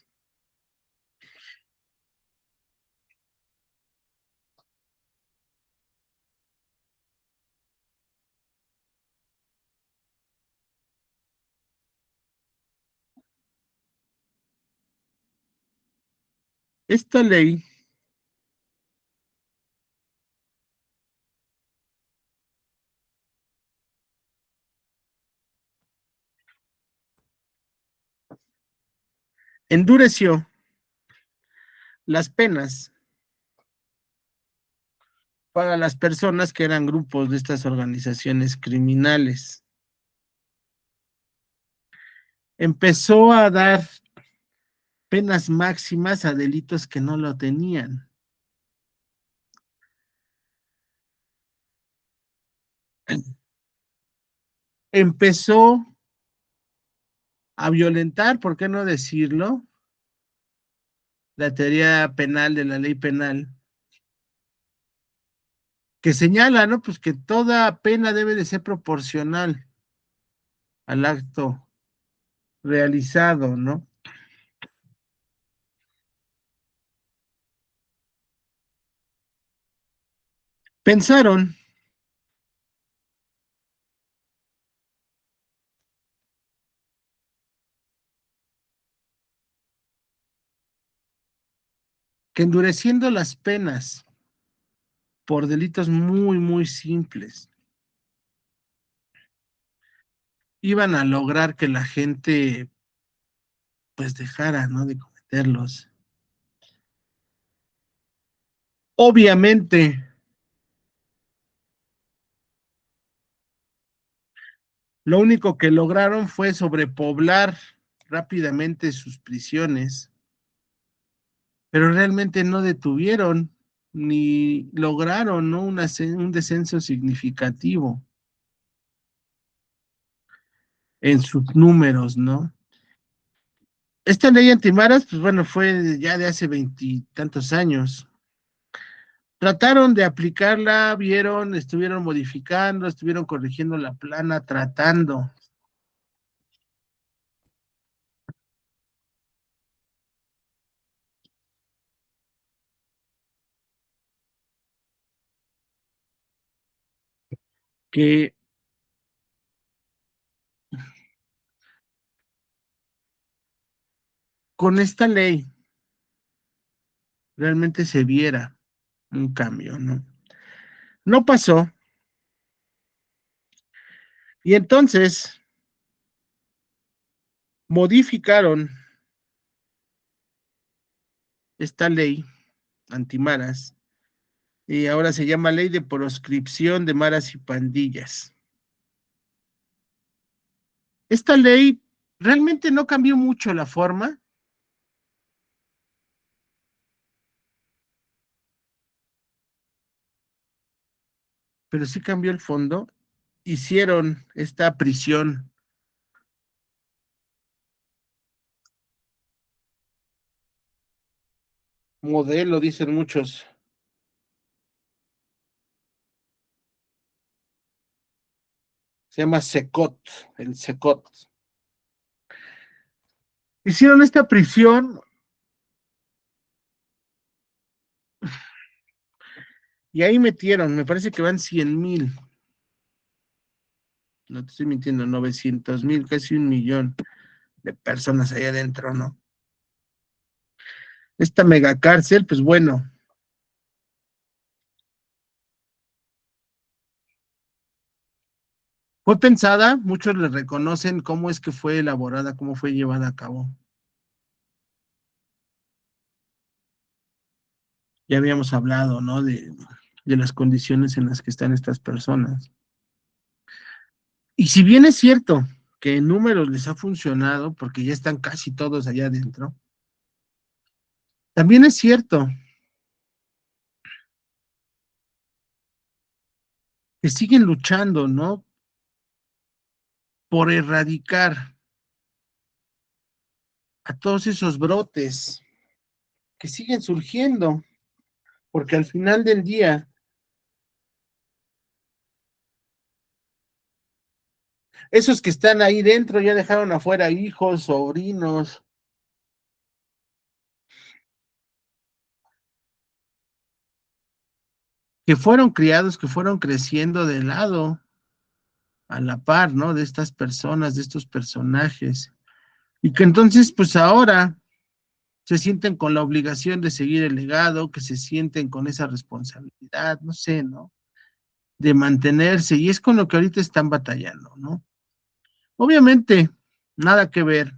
Esta ley endureció las penas para las personas que eran grupos de estas organizaciones criminales. Empezó a dar penas máximas a delitos que no lo tenían. Empezó a violentar, ¿por qué no decirlo? La teoría penal de la ley penal, que señala, ¿no? Pues que toda pena debe de ser proporcional al acto realizado, ¿no? Pensaron que endureciendo las penas por delitos muy, muy simples, iban a lograr que la gente pues dejara, ¿no? De cometerlos. Obviamente, lo único que lograron fue sobrepoblar rápidamente sus prisiones, pero realmente no detuvieron ni lograron, ¿no? Un descenso significativo en sus números, ¿no? Esta ley antimaras, pues bueno, fue ya de hace veintitantos años. Trataron de aplicarla, vieron, estuvieron modificando, estuvieron corrigiendo la plana, tratando que con esta ley realmente se viera un cambio, ¿no? No pasó. Y entonces modificaron esta ley antimaras y ahora se llama Ley de Proscripción de Maras y Pandillas. Esta ley realmente no cambió mucho la forma, pero sí cambió el fondo. Hicieron esta prisión modelo, dicen muchos. Se llama Secot, el Secot. Hicieron esta prisión y ahí metieron, me parece que van 100,000, no te estoy mintiendo, 900,000, casi 1,000,000 de personas ahí adentro, ¿no? Esta megacárcel, pues bueno, fue pensada, muchos le reconocen cómo es que fue elaborada, cómo fue llevada a cabo. Ya habíamos hablado, ¿no? De las condiciones en las que están estas personas. Y si bien es cierto que en números les ha funcionado, porque ya están casi todos allá adentro, también es cierto que siguen luchando, ¿no? Por erradicar a todos esos brotes que siguen surgiendo, porque al final del día, esos que están ahí dentro ya dejaron afuera hijos, sobrinos, que fueron criados, que fueron creciendo de lado, a la par, ¿no? De estas personas, de estos personajes, y que entonces, pues ahora se sienten con la obligación de seguir el legado, que se sienten con esa responsabilidad, no sé, ¿no? De mantenerse, y es con lo que ahorita están batallando, ¿no? Obviamente, nada que ver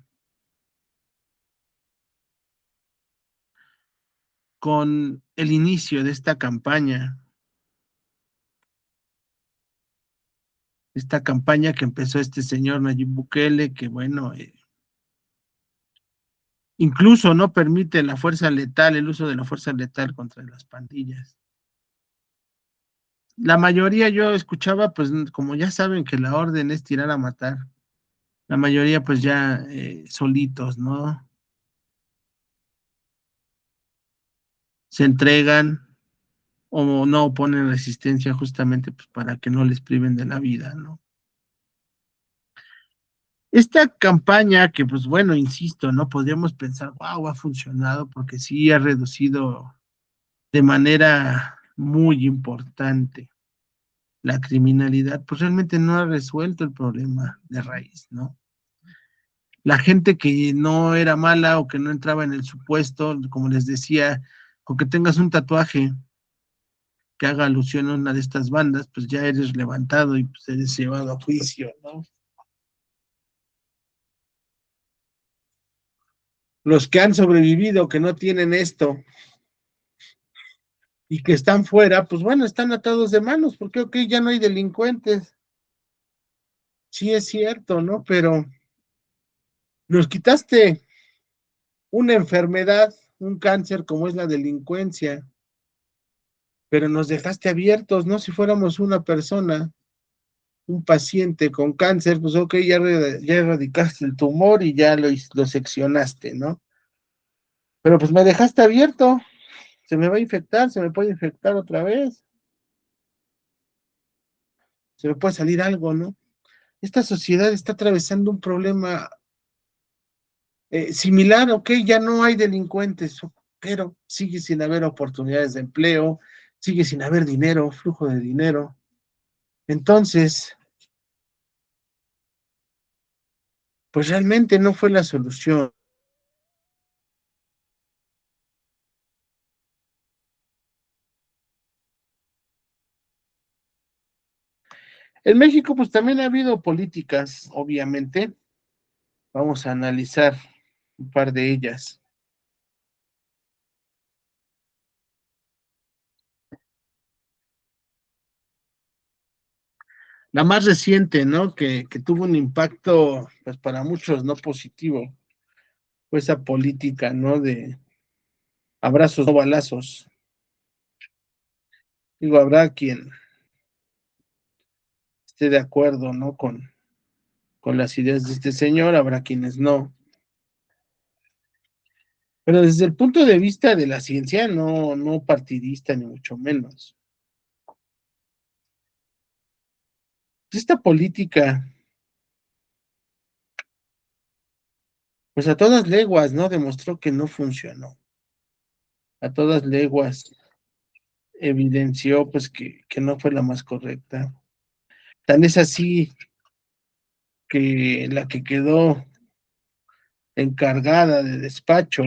con el inicio de esta campaña que empezó este señor Nayib Bukele, que bueno, incluso no permite la fuerza letal, el uso de la fuerza letal contra las pandillas. La mayoría yo escuchaba, pues como ya saben que la orden es tirar a matar, la mayoría pues ya solitos, ¿no? Se entregan o no ponen resistencia justamente pues para que no les priven de la vida, ¿no? Esta campaña que pues bueno, insisto, ¿no? Podríamos pensar, wow, ha funcionado porque sí ha reducido de manera muy importante la criminalidad, pues realmente no ha resuelto el problema de raíz, ¿no? La gente que no era mala o que no entraba en el supuesto, como les decía, con que tengas un tatuaje que haga alusión a una de estas bandas, pues ya eres levantado y pues eres llevado a juicio, ¿no? Los que han sobrevivido, que no tienen esto y que están fuera, pues bueno, están atados de manos, porque ok, ya no hay delincuentes, sí es cierto, ¿no? Pero nos quitaste una enfermedad, un cáncer como es la delincuencia, pero nos dejaste abiertos, ¿no? Si fuéramos una persona, un paciente con cáncer, pues ok, ya erradicaste el tumor y ya lo seccionaste, ¿no? Pero pues me dejaste abierto, se me va a infectar, se me puede infectar otra vez, se me puede salir algo, ¿no? Esta sociedad está atravesando un problema similar, ok, ya no hay delincuentes, pero sigue sin haber oportunidades de empleo, sigue sin haber dinero, flujo de dinero. Entonces, pues realmente no fue la solución. En México, pues también ha habido políticas, obviamente. Vamos a analizar un par de ellas. La más reciente, ¿no? Que tuvo un impacto, pues para muchos no positivo, fue esa política, ¿no? De abrazos, no balazos. Digo, habrá quien esté de acuerdo, ¿no? Con las ideas de este señor, habrá quienes no. Pero desde el punto de vista de la ciencia, no, no partidista, ni mucho menos. Esta política, pues a todas leguas, ¿no? Demostró que no funcionó. A todas leguas evidenció, pues, que no fue la más correcta. Tan es así que la que quedó encargada de despacho,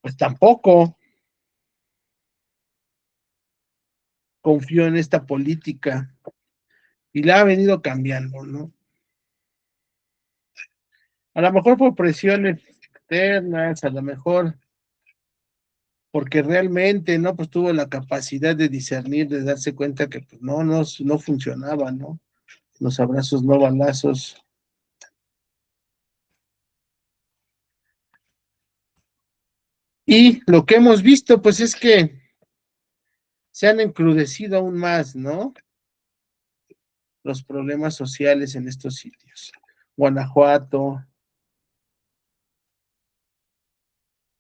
pues tampoco confió en esta política y la ha venido cambiando, ¿no? A lo mejor por presiones externas, a lo mejor porque realmente, ¿no? Pues tuvo la capacidad de discernir, de darse cuenta que pues, no, no, no funcionaba, ¿no? Los abrazos no balazos. Y lo que hemos visto, pues es que se han encrudecido aún más, ¿no? Los problemas sociales en estos sitios. Guanajuato,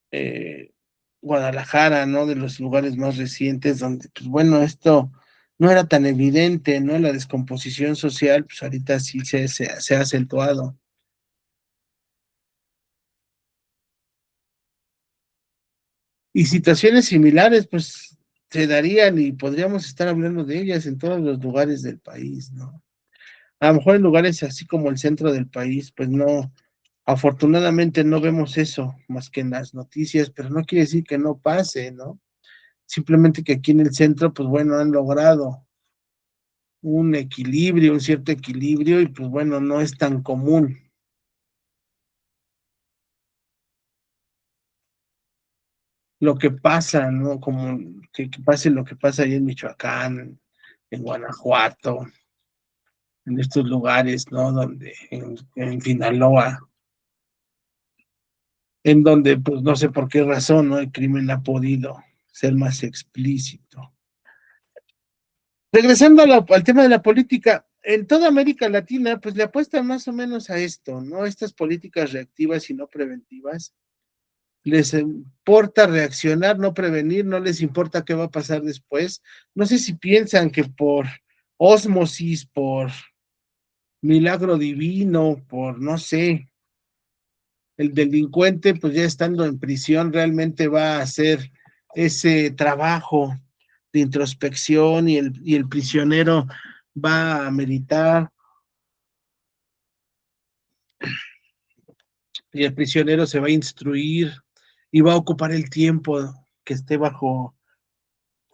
eh, Guadalajara, ¿no? De los lugares más recientes donde, pues bueno, esto no era tan evidente, ¿no? La descomposición social, pues ahorita sí se ha acentuado. Y situaciones similares, pues se darían y podríamos estar hablando de ellas en todos los lugares del país, ¿no? A lo mejor en lugares así como el centro del país, pues no, afortunadamente no vemos eso más que en las noticias, pero no quiere decir que no pase, ¿no? Simplemente que aquí en el centro, pues bueno, han logrado un equilibrio, un cierto equilibrio, y pues bueno, no es tan común lo que pasa, ¿no? Como que pase lo que pasa ahí en Michoacán, en Guanajuato, en estos lugares, ¿no? Donde, en Sinaloa, en donde, pues no sé por qué razón, ¿no? El crimen ha podido ser más explícito. Regresando a al tema de la política, en toda América Latina, pues le apuestan más o menos a esto, ¿no? Estas políticas reactivas y no preventivas. Les importa reaccionar, no prevenir, no les importa qué va a pasar después. No sé si piensan que por ósmosis, por milagro divino, por no sé, el delincuente, pues ya estando en prisión, realmente va a hacer ese trabajo de introspección y el prisionero va a meditar y el prisionero se va a instruir y va a ocupar el tiempo que esté bajo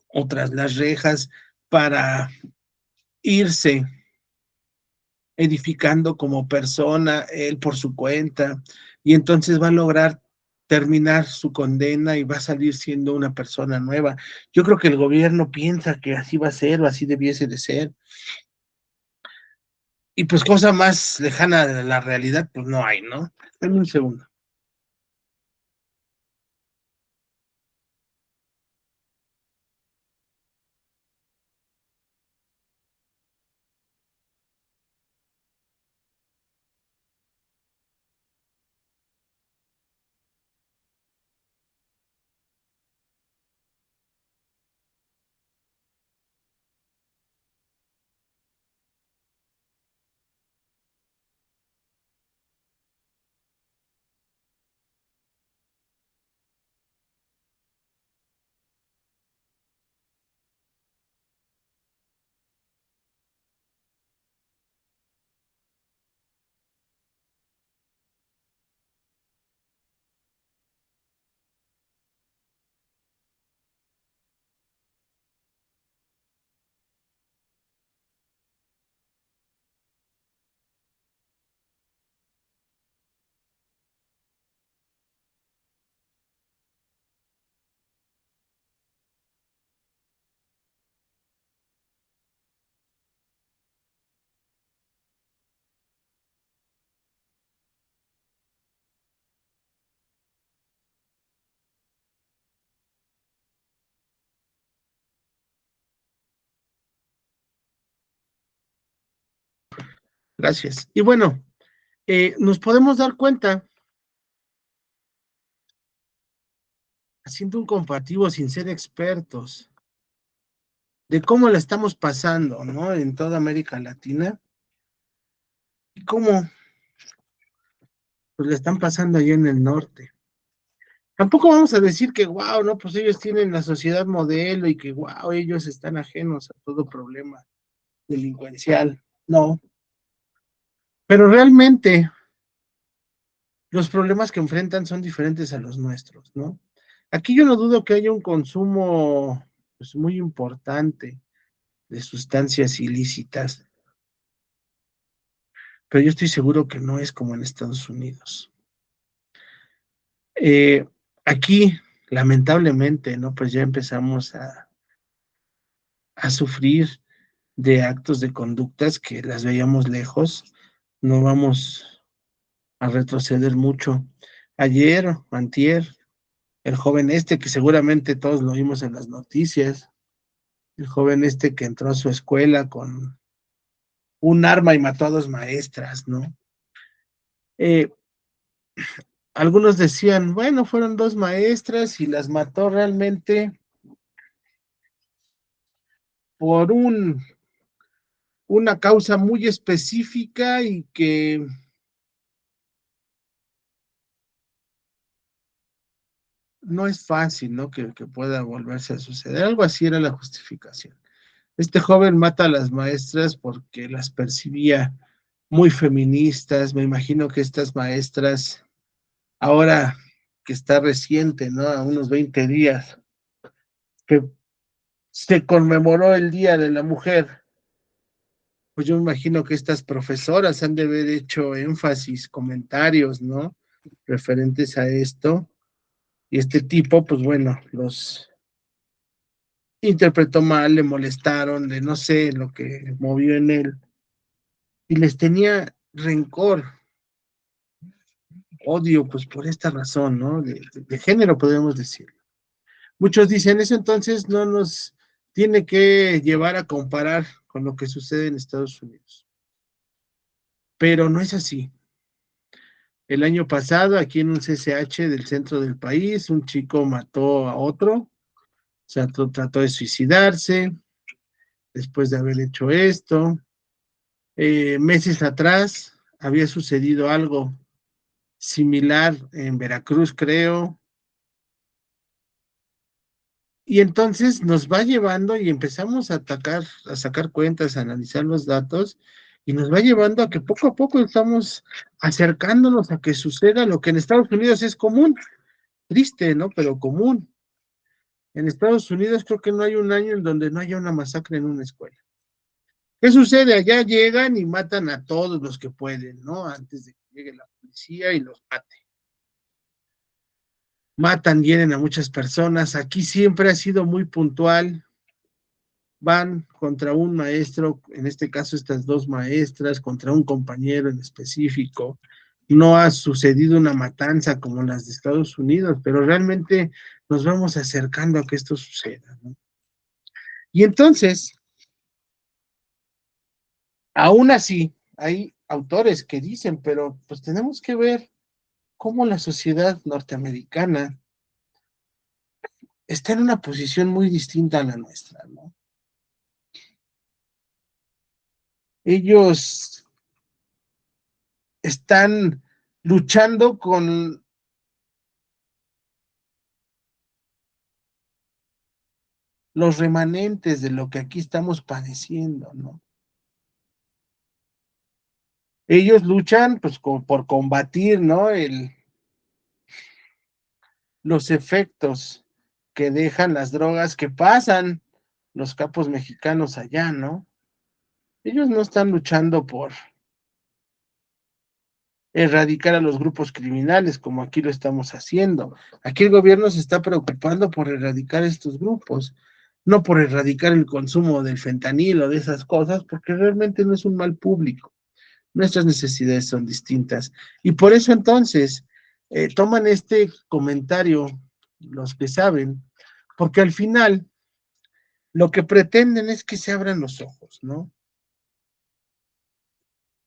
otras las rejas para irse edificando como persona, él por su cuenta, y entonces va a lograr terminar su condena y va a salir siendo una persona nueva. Yo creo que el gobierno piensa que así va a ser o así debiese de ser, y pues cosa más lejana de la realidad, pues no hay, ¿no? Dame un segundo. Gracias. Y bueno, nos podemos dar cuenta, haciendo un comparativo sin ser expertos, de cómo la estamos pasando, ¿no? En toda América Latina y cómo pues, la están pasando allá en el norte. Tampoco vamos a decir que, wow, no, pues ellos tienen la sociedad modelo y que, wow, ellos están ajenos a todo problema delincuencial. No, pero realmente los problemas que enfrentan son diferentes a los nuestros, ¿no? Aquí yo no dudo que haya un consumo pues, muy importante de sustancias ilícitas, pero yo estoy seguro que no es como en Estados Unidos. Eh, Aquí, lamentablemente, ¿no? Pues ya empezamos a sufrir de actos de conductas que las veíamos lejos, no vamos a retroceder mucho. Ayer, antier, el joven este, que seguramente todos lo vimos en las noticias, el joven este que entró a su escuela con un arma y mató a dos maestras, ¿no? Eh, Algunos decían, bueno, fueron dos maestras y las mató realmente por una causa muy específica y que no es fácil, ¿no? Que pueda volverse a suceder. Algo así era la justificación. Este joven mata a las maestras porque las percibía muy feministas. Me imagino que estas maestras, ahora que está reciente, ¿no? A unos 20 días, que se conmemoró el Día de la Mujer, pues yo me imagino que estas profesoras han de haber hecho énfasis, comentarios, ¿no? Referentes a esto. Y este tipo, pues bueno, los interpretó mal, le molestaron, de no sé lo que movió en él. Y les tenía rencor, odio, pues por esta razón, ¿no? De género, podemos decir. Muchos dicen, eso entonces no nos tiene que llevar a comparar con lo que sucede en Estados Unidos. Pero no es así. El año pasado, aquí en un CCH del centro del país, un chico mató a otro, o sea, trató de suicidarse después de haber hecho esto. Meses atrás había sucedido algo similar en Veracruz, creo, y entonces nos va llevando y empezamos a atacar, a sacar cuentas, a analizar los datos, y nos va llevando a que poco a poco estamos acercándonos a que suceda lo que en Estados Unidos es común, triste, ¿no? Pero común. En Estados Unidos creo que no hay un año en donde no haya una masacre en una escuela. ¿Qué sucede? Allá llegan y matan a todos los que pueden, ¿no? Antes de que llegue la policía y los mate. Matan, hieren a muchas personas. Aquí siempre ha sido muy puntual. Van contra un maestro, en este caso estas dos maestras, contra un compañero en específico. No ha sucedido una matanza como las de Estados Unidos, pero realmente nos vamos acercando a que esto suceda, ¿no? Y entonces, aún así, hay autores que dicen, pero pues tenemos que ver cómo la sociedad norteamericana está en una posición muy distinta a la nuestra, ¿no? Ellos están luchando con los remanentes de lo que aquí estamos padeciendo, ¿no? Ellos luchan pues por combatir, ¿no? Los efectos que dejan las drogas que pasan los capos mexicanos allá, ¿no? Ellos no están luchando por erradicar a los grupos criminales como aquí lo estamos haciendo. Aquí el gobierno se está preocupando por erradicar estos grupos, no por erradicar el consumo del fentanilo, de esas cosas, porque realmente no es un mal público. Nuestras necesidades son distintas. Y por eso entonces toman este comentario los que saben, porque al final lo que pretenden es que se abran los ojos, ¿no?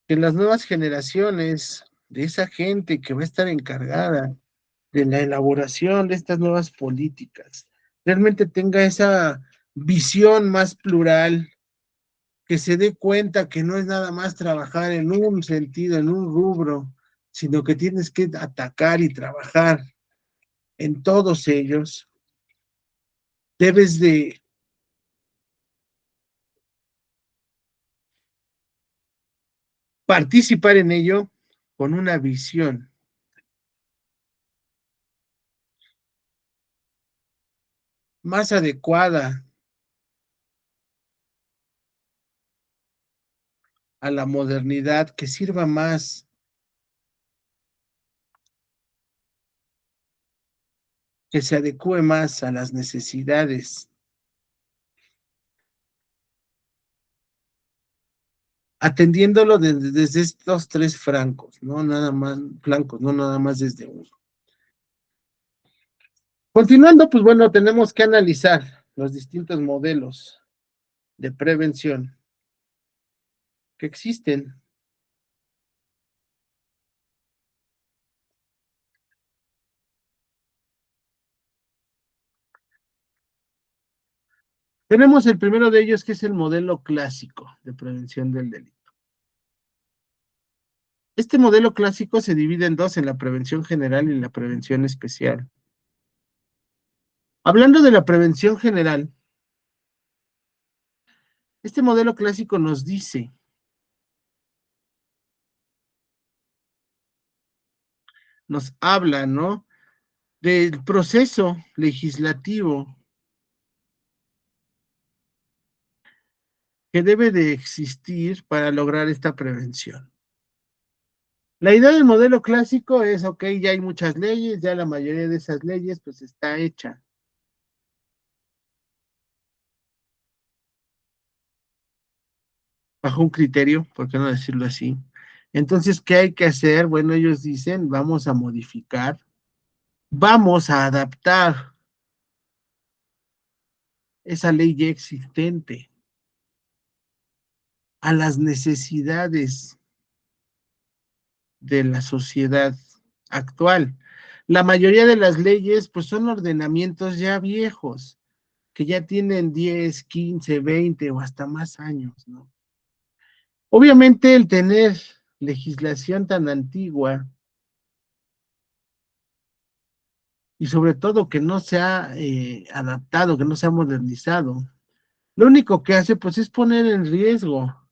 que las nuevas generaciones de esa gente que va a estar encargada de la elaboración de estas nuevas políticas realmente tenga esa visión más plural, que se dé cuenta que no es nada más trabajar en un sentido, en un rubro, sino que tienes que atacar y trabajar en todos ellos. Debes de participar en ello con una visión más adecuada a la modernidad, que sirva más, que se adecue más a las necesidades, atendiéndolo desde estos tres francos, no nada más flancos, no nada más desde uno. Continuando, pues bueno, tenemos que analizar los distintos modelos de prevención que existen. Tenemos el primero de ellos, que es el modelo clásico de prevención del delito. Este modelo clásico se divide en dos, en la prevención general y la prevención especial. Hablando de la prevención general, este modelo clásico nos dice, nos habla, ¿no? Del proceso legislativo que debe de existir para lograr esta prevención. La idea del modelo clásico es, ok, ya hay muchas leyes, ya la mayoría de esas leyes pues está hecha bajo un criterio, ¿por qué no decirlo así? Entonces, ¿qué hay que hacer? Bueno, ellos dicen, vamos a modificar, vamos a adaptar esa ley ya existente a las necesidades de la sociedad actual. La mayoría de las leyes pues son ordenamientos ya viejos, que ya tienen 10, 15, 20 o hasta más años, ¿no? Obviamente el tener legislación tan antigua y sobre todo que no se ha adaptado, que no se ha modernizado, lo único que hace pues es poner en riesgo,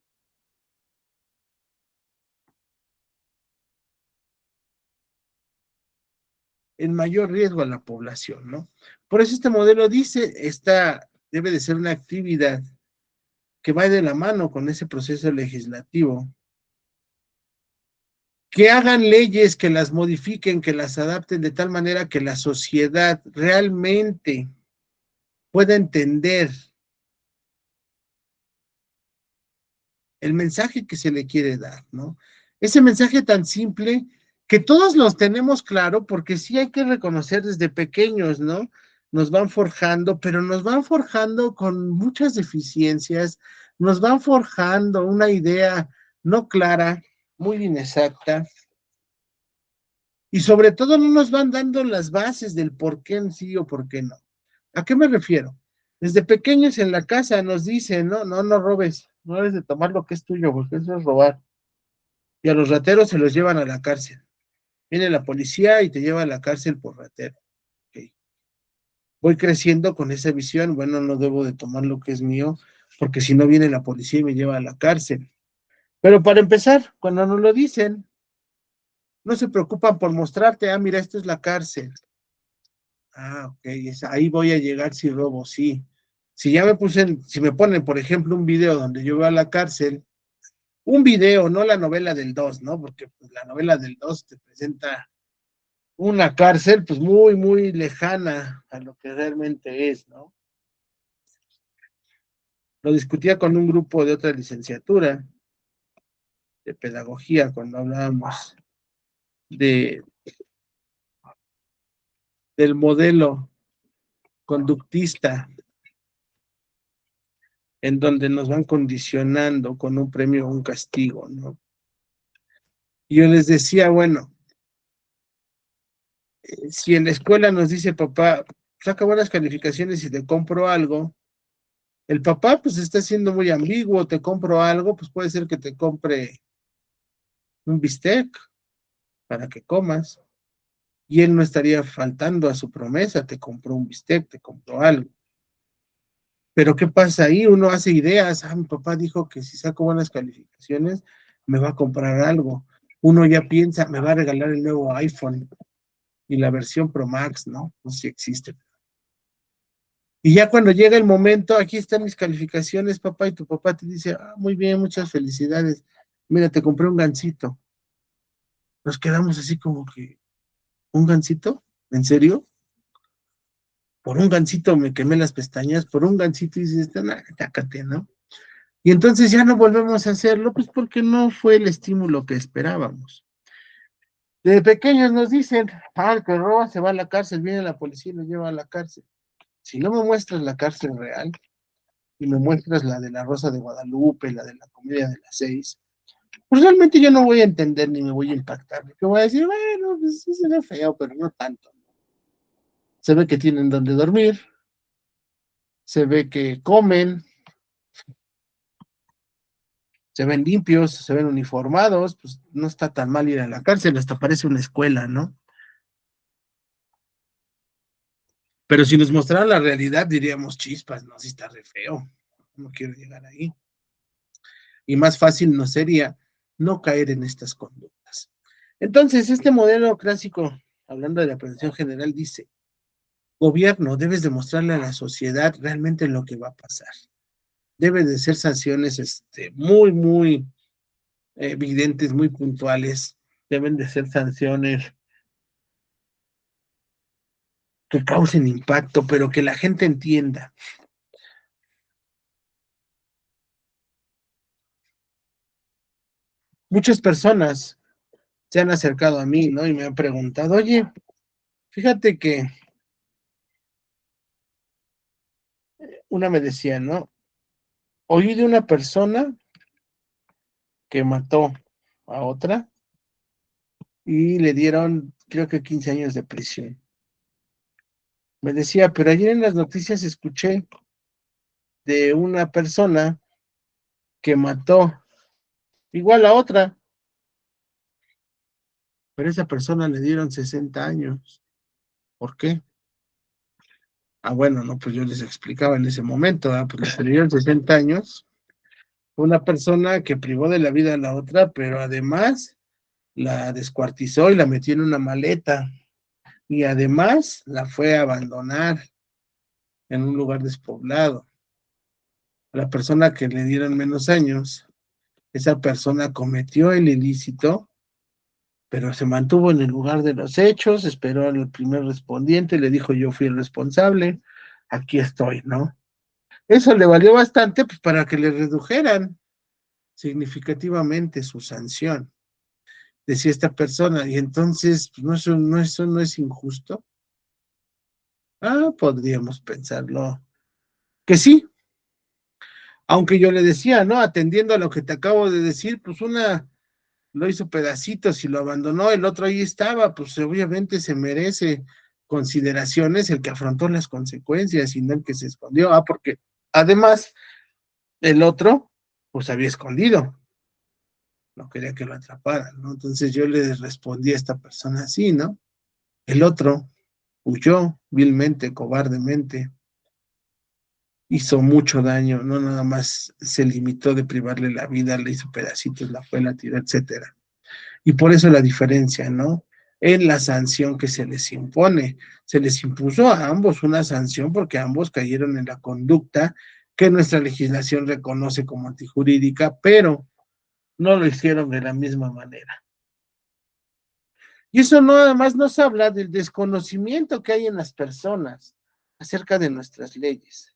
en mayor riesgo a la población, ¿no? Por eso este modelo dice, esta debe de ser una actividad que va de la mano con ese proceso legislativo, que hagan leyes, que las modifiquen, que las adapten de tal manera que la sociedad realmente pueda entender el mensaje que se le quiere dar, ¿no? Ese mensaje tan simple que todos los tenemos claro, porque sí hay que reconocer desde pequeños, ¿no? Nos van forjando, pero nos van forjando con muchas deficiencias, nos van forjando una idea no clara, muy inexacta, y sobre todo no nos van dando las bases del por qué en sí o por qué no. ¿A qué me refiero? Desde pequeños en la casa nos dicen, no, no, no robes, no debes de tomar lo que es tuyo, porque eso es robar. Y a los rateros se los llevan a la cárcel. Viene la policía y te lleva a la cárcel por ratero. Okay. Voy creciendo con esa visión, bueno, no debo de tomar lo que es mío, porque si no viene la policía y me lleva a la cárcel. Pero para empezar, cuando nos lo dicen, no se preocupan por mostrarte, ah, mira, esto es la cárcel. Ah, ok, ahí voy a llegar si robo, sí. Si ya me puse, si me ponen, por ejemplo, un video donde yo voy a la cárcel, un video, no la novela del 2, ¿no? Porque pues, la novela del 2 te presenta una cárcel pues muy, muy lejana a lo que realmente es, ¿no? Lo discutía con un grupo de otra licenciatura de pedagogía cuando hablábamos de, del modelo conductista en donde nos van condicionando con un premio o un castigo, ¿no? Y yo les decía, bueno, si en la escuela nos dice papá, saca buenas calificaciones y te compro algo, el papá pues está siendo muy ambiguo, te compro algo, pues puede ser que te compre un bistec para que comas, y él no estaría faltando a su promesa, te compró un bistec, te compró algo. Pero ¿qué pasa ahí? Uno hace ideas, mi papá dijo que si saco buenas calificaciones, me va a comprar algo. Uno ya piensa, me va a regalar el nuevo iPhone y la versión Pro Max, ¿no? No sé si existe. Y ya cuando llega el momento, aquí están mis calificaciones, papá, y tu papá te dice, muy bien, muchas felicidades. Mira, te compré un gansito. Nos quedamos así como que, ¿un gansito? ¿En serio? Por un gansito me quemé las pestañas, por un gansito y dices, nah, cácate, ¿no? Y entonces ya no volvemos a hacerlo, pues porque no fue el estímulo que esperábamos. De pequeños nos dicen, el que roba se va a la cárcel, viene la policía y lo lleva a la cárcel. Si no me muestras la cárcel real y me muestras la de la Rosa de Guadalupe, la de la Comedia de las Seis, pues realmente yo no voy a entender ni me voy a impactar. Porque voy a decir, bueno, pues sí se ve feo, pero no tanto. Se ve que tienen donde dormir, se ve que comen, se ven limpios, se ven uniformados, pues no está tan mal ir a la cárcel, hasta parece una escuela, ¿no? Pero si nos mostrara la realidad, diríamos chispas, no, si está re feo, no quiero llegar ahí. Y más fácil nos sería no caer en estas conductas. Entonces, este modelo clásico, hablando de la prevención general, dice, gobierno, debes demostrarle a la sociedad realmente lo que va a pasar. Debe de ser sanciones muy, muy evidentes, muy puntuales. Deben de ser sanciones que causen impacto, pero que la gente entienda. Muchas personas se han acercado a mí, ¿no? Y me han preguntado, oye, fíjate que una me decía, ¿no? Oí de una persona que mató a otra y le dieron, creo que 15 años de prisión. Me decía, pero ayer en las noticias escuché de una persona que mató igual a otra, pero a esa persona le dieron 60 años. ¿Por qué? Bueno, no, pues yo les explicaba en ese momento, pues le dieron 60 años. Una persona que privó de la vida a la otra, pero además la descuartizó y la metió en una maleta. Y además la fue a abandonar en un lugar despoblado. La persona que le dieron menos años, esa persona cometió el ilícito, pero se mantuvo en el lugar de los hechos, esperó al primer respondiente, le dijo yo fui el responsable, aquí estoy, ¿no? Eso le valió bastante pues, para que le redujeran significativamente su sanción, decía esta persona, y entonces, pues, eso no es injusto. Podríamos pensarlo que sí, aunque yo le decía, ¿no? Atendiendo a lo que te acabo de decir, pues una lo hizo pedacitos y lo abandonó, el otro ahí estaba, pues obviamente se merece consideraciones el que afrontó las consecuencias y no el que se escondió, porque además el otro, pues había escondido, no quería que lo atraparan, ¿no? Entonces yo le respondí a esta persona así, ¿no? El otro huyó vilmente, cobardemente, hizo mucho daño, no nada más se limitó de privarle la vida, le hizo pedacitos, la fue, la tiró, etcétera. Y por eso la diferencia, ¿no? En la sanción que se les impone. Se les impuso a ambos una sanción porque ambos cayeron en la conducta que nuestra legislación reconoce como antijurídica, pero no lo hicieron de la misma manera. Y eso no, además nos habla del desconocimiento que hay en las personas acerca de nuestras leyes.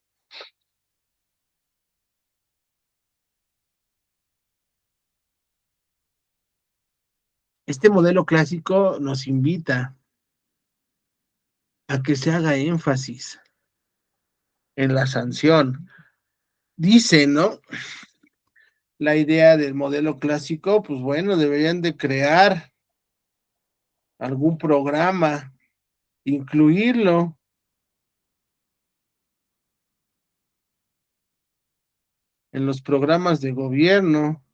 Este modelo clásico nos invita a que se haga énfasis en la sanción. Dice, ¿no? la idea del modelo clásico, pues bueno, deberían de crear algún programa, incluirlo en los programas de gobierno.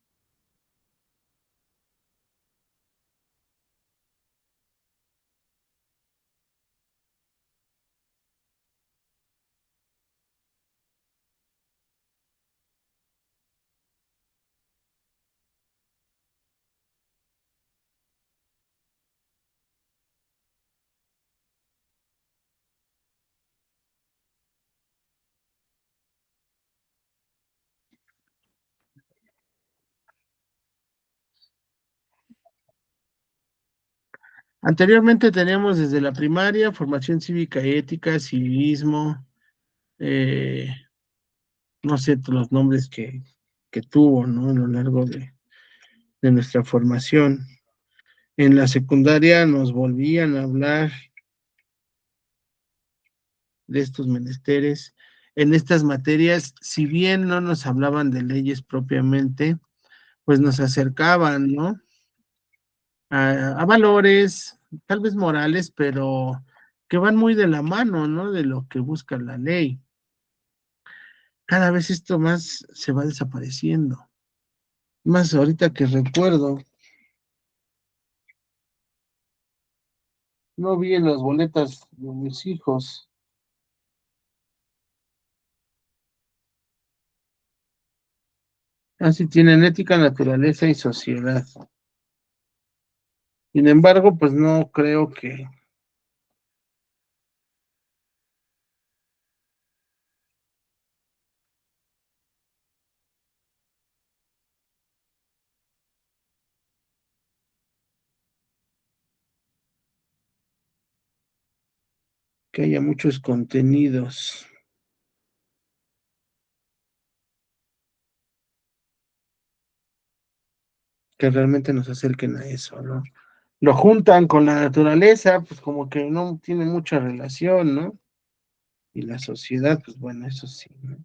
Anteriormente teníamos desde la primaria formación cívica y ética, civismo, eh, no sé los nombres que tuvo, ¿no? A lo largo de nuestra formación. En la secundaria nos volvían a hablar de estos menesteres. En estas materias, si bien no nos hablaban de leyes propiamente, pues nos acercaban, ¿no? A valores, tal vez morales, pero que van muy de la mano, ¿no? De lo que busca la ley. Cada vez esto más se va desapareciendo. Más ahorita que recuerdo, no vi en las boletas de mis hijos. Así tienen ética, naturaleza y sociedad. Sin embargo, pues no creo que haya muchos contenidos que realmente nos acerquen a eso, ¿no? Lo juntan con la naturaleza, pues como que no tiene mucha relación, ¿no? Y la sociedad, pues bueno, eso sí, ¿no?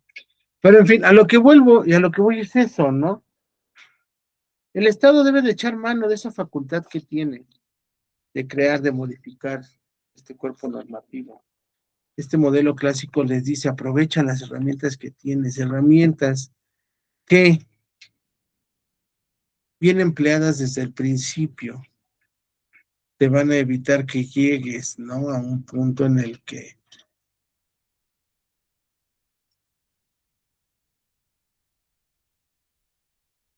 Pero en fin, a lo que vuelvo y a lo que voy es eso, ¿no? El Estado debe de echar mano de esa facultad que tiene de crear, de modificar este cuerpo normativo. Este modelo clásico les dice, aprovecha las herramientas que tienes, herramientas que bien empleadas desde el principio te van a evitar que llegues, ¿no? A un punto en el que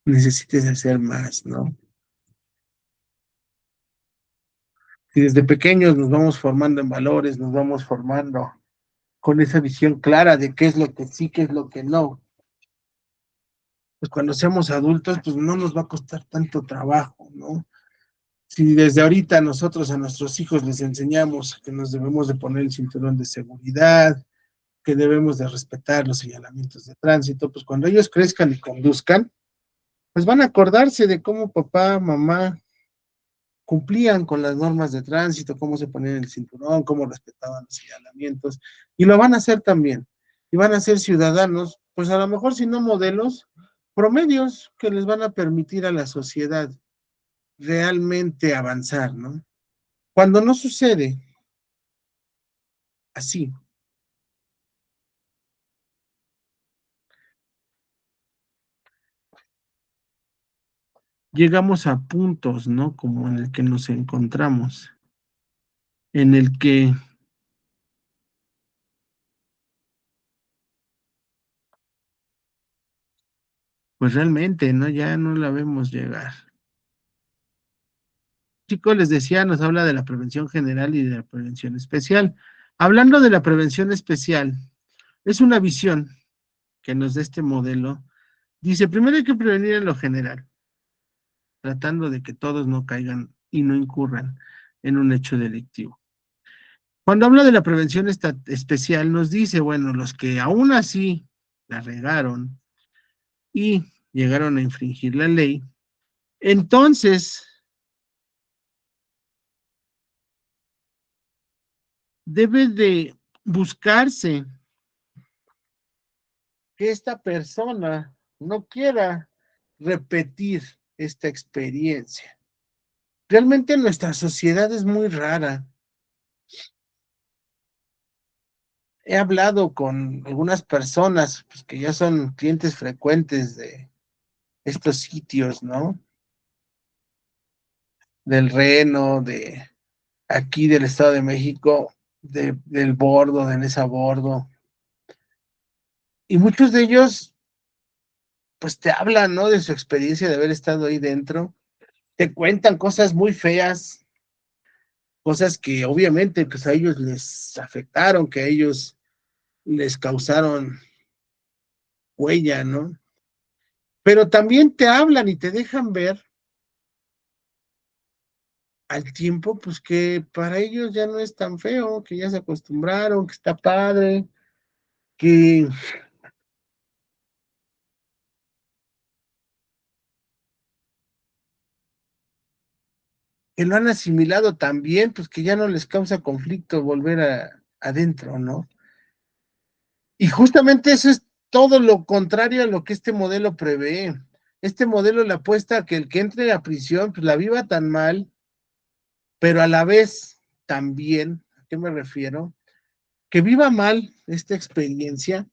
necesites hacer más, ¿no? Si desde pequeños nos vamos formando en valores, nos vamos formando con esa visión clara de qué es lo que sí, qué es lo que no, pues cuando seamos adultos, pues no nos va a costar tanto trabajo, ¿no? Si desde ahorita nosotros a nuestros hijos les enseñamos que nos debemos de poner el cinturón de seguridad, que debemos de respetar los señalamientos de tránsito, pues cuando ellos crezcan y conduzcan, pues van a acordarse de cómo papá, mamá cumplían con las normas de tránsito, cómo se ponían el cinturón, cómo respetaban los señalamientos, y lo van a hacer también. Y van a ser ciudadanos, pues a lo mejor si no modelos, promedios que les van a permitir a la sociedad realmente avanzar, ¿no? Cuando no sucede así, llegamos a puntos, ¿no? Como en el que nos encontramos, en el que, pues realmente, ¿no? Ya no la vemos llegar. Chicos, les decía, nos habla de la prevención general y de la prevención especial. Hablando de la prevención especial, es una visión que nos da este modelo. Dice, primero hay que prevenir en lo general, tratando de que todos no caigan y no incurran en un hecho delictivo. Cuando habla de la prevención especial, nos dice, bueno, los que aún así la regaron y llegaron a infringir la ley, entonces debe de buscarse que esta persona no quiera repetir esta experiencia. Realmente nuestra sociedad es muy rara. He hablado con algunas personas pues, que ya son clientes frecuentes de estos sitios, ¿no? Del Reno, de aquí del Estado de México, del Bordo, de Nesa Bordo. Y muchos de ellos, pues te hablan, ¿no? De su experiencia de haber estado ahí dentro. Te cuentan cosas muy feas, cosas que obviamente pues a ellos les afectaron, que a ellos les causaron huella, ¿no? Pero también te hablan y te dejan ver al tiempo, pues que para ellos ya no es tan feo, que ya se acostumbraron, que está padre, que, que lo han asimilado también, pues que ya no les causa conflicto volver adentro, ¿no? Y justamente eso es todo lo contrario a lo que este modelo prevé. Este modelo le apuesta a que el que entre a prisión, pues la viva tan mal, pero a la vez también, ¿a qué me refiero? Que viva mal esta experiencia,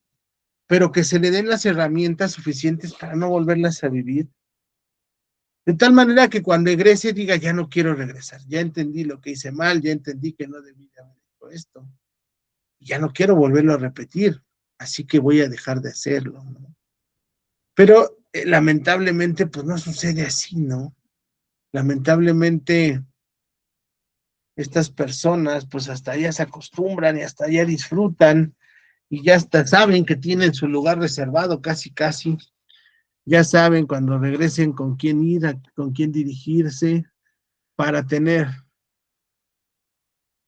pero que se le den las herramientas suficientes para no volverlas a vivir. De tal manera que cuando egrese diga, ya no quiero regresar, ya entendí lo que hice mal, ya entendí que no debí de haber hecho esto, ya no quiero volverlo a repetir, así que voy a dejar de hacerlo, ¿no? Pero lamentablemente, pues no sucede así, ¿no? Lamentablemente, estas personas, pues hasta allá se acostumbran y hasta allá disfrutan y ya hasta saben que tienen su lugar reservado, casi, casi. Ya saben cuando regresen con quién ir, con quién dirigirse, para tener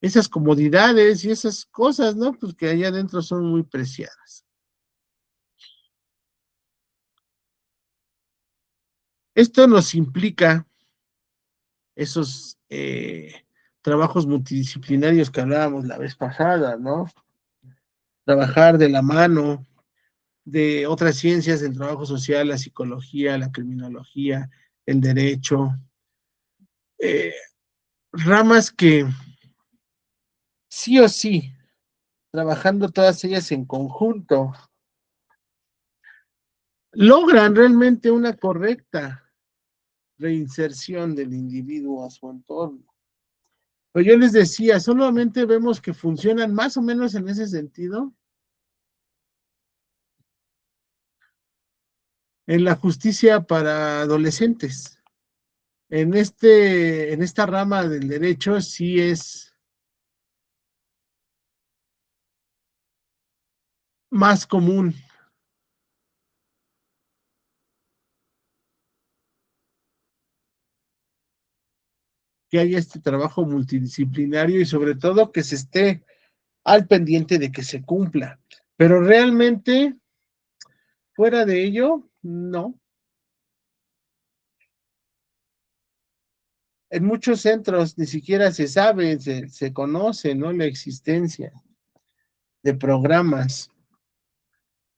esas comodidades y esas cosas, ¿no? Pues que allá adentro son muy preciadas. Esto nos implica esos trabajos multidisciplinarios que hablábamos la vez pasada, ¿no? Trabajar de la mano de otras ciencias, el trabajo social, la psicología, la criminología, el derecho, eh, ramas que sí o sí, trabajando todas ellas en conjunto, logran realmente una correcta reinserción del individuo a su entorno. Pero yo les decía, solamente vemos que funcionan más o menos en ese sentido en la justicia para adolescentes. En esta rama del derecho sí es más común que haya este trabajo multidisciplinario y sobre todo que se esté al pendiente de que se cumpla. Pero realmente, fuera de ello, no. En muchos centros ni siquiera se sabe, se conoce, ¿no? La existencia de programas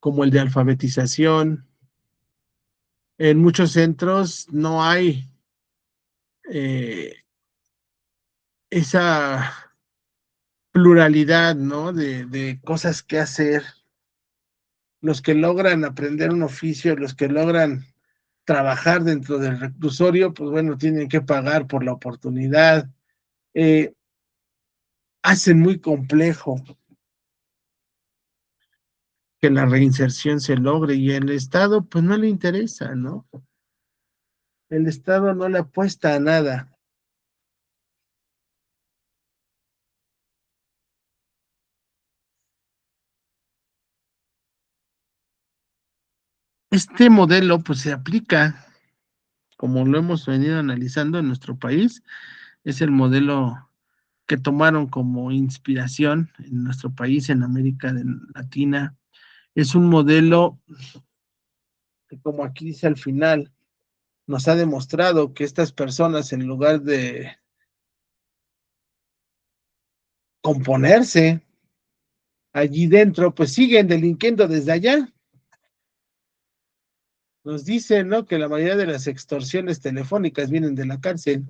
como el de alfabetización. En muchos centros no hay eh, esa pluralidad, ¿no? De cosas que hacer. Los que logran aprender un oficio, los que logran trabajar dentro del reclusorio, pues bueno, tienen que pagar por la oportunidad. Eh, hacen muy complejo que la reinserción se logre y el Estado pues no le interesa, ¿no? El Estado no le apuesta a nada. Este modelo pues se aplica, como lo hemos venido analizando en nuestro país, es el modelo que tomaron como inspiración en nuestro país, en América Latina. Es un modelo que, como aquí dice al final, nos ha demostrado que estas personas, en lugar de componerse allí dentro, pues siguen delinquiendo desde allá. Nos dicen, ¿no? Que la mayoría de las extorsiones telefónicas vienen de la cárcel.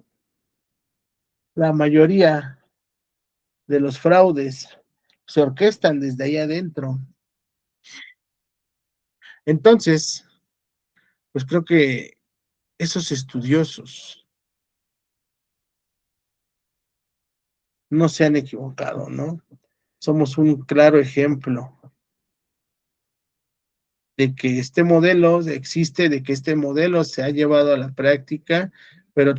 La mayoría de los fraudes se orquestan desde ahí adentro. Entonces, pues creo que esos estudiosos no se han equivocado, ¿no? Somos un claro ejemplo de que este modelo existe, de que este modelo se ha llevado a la práctica, pero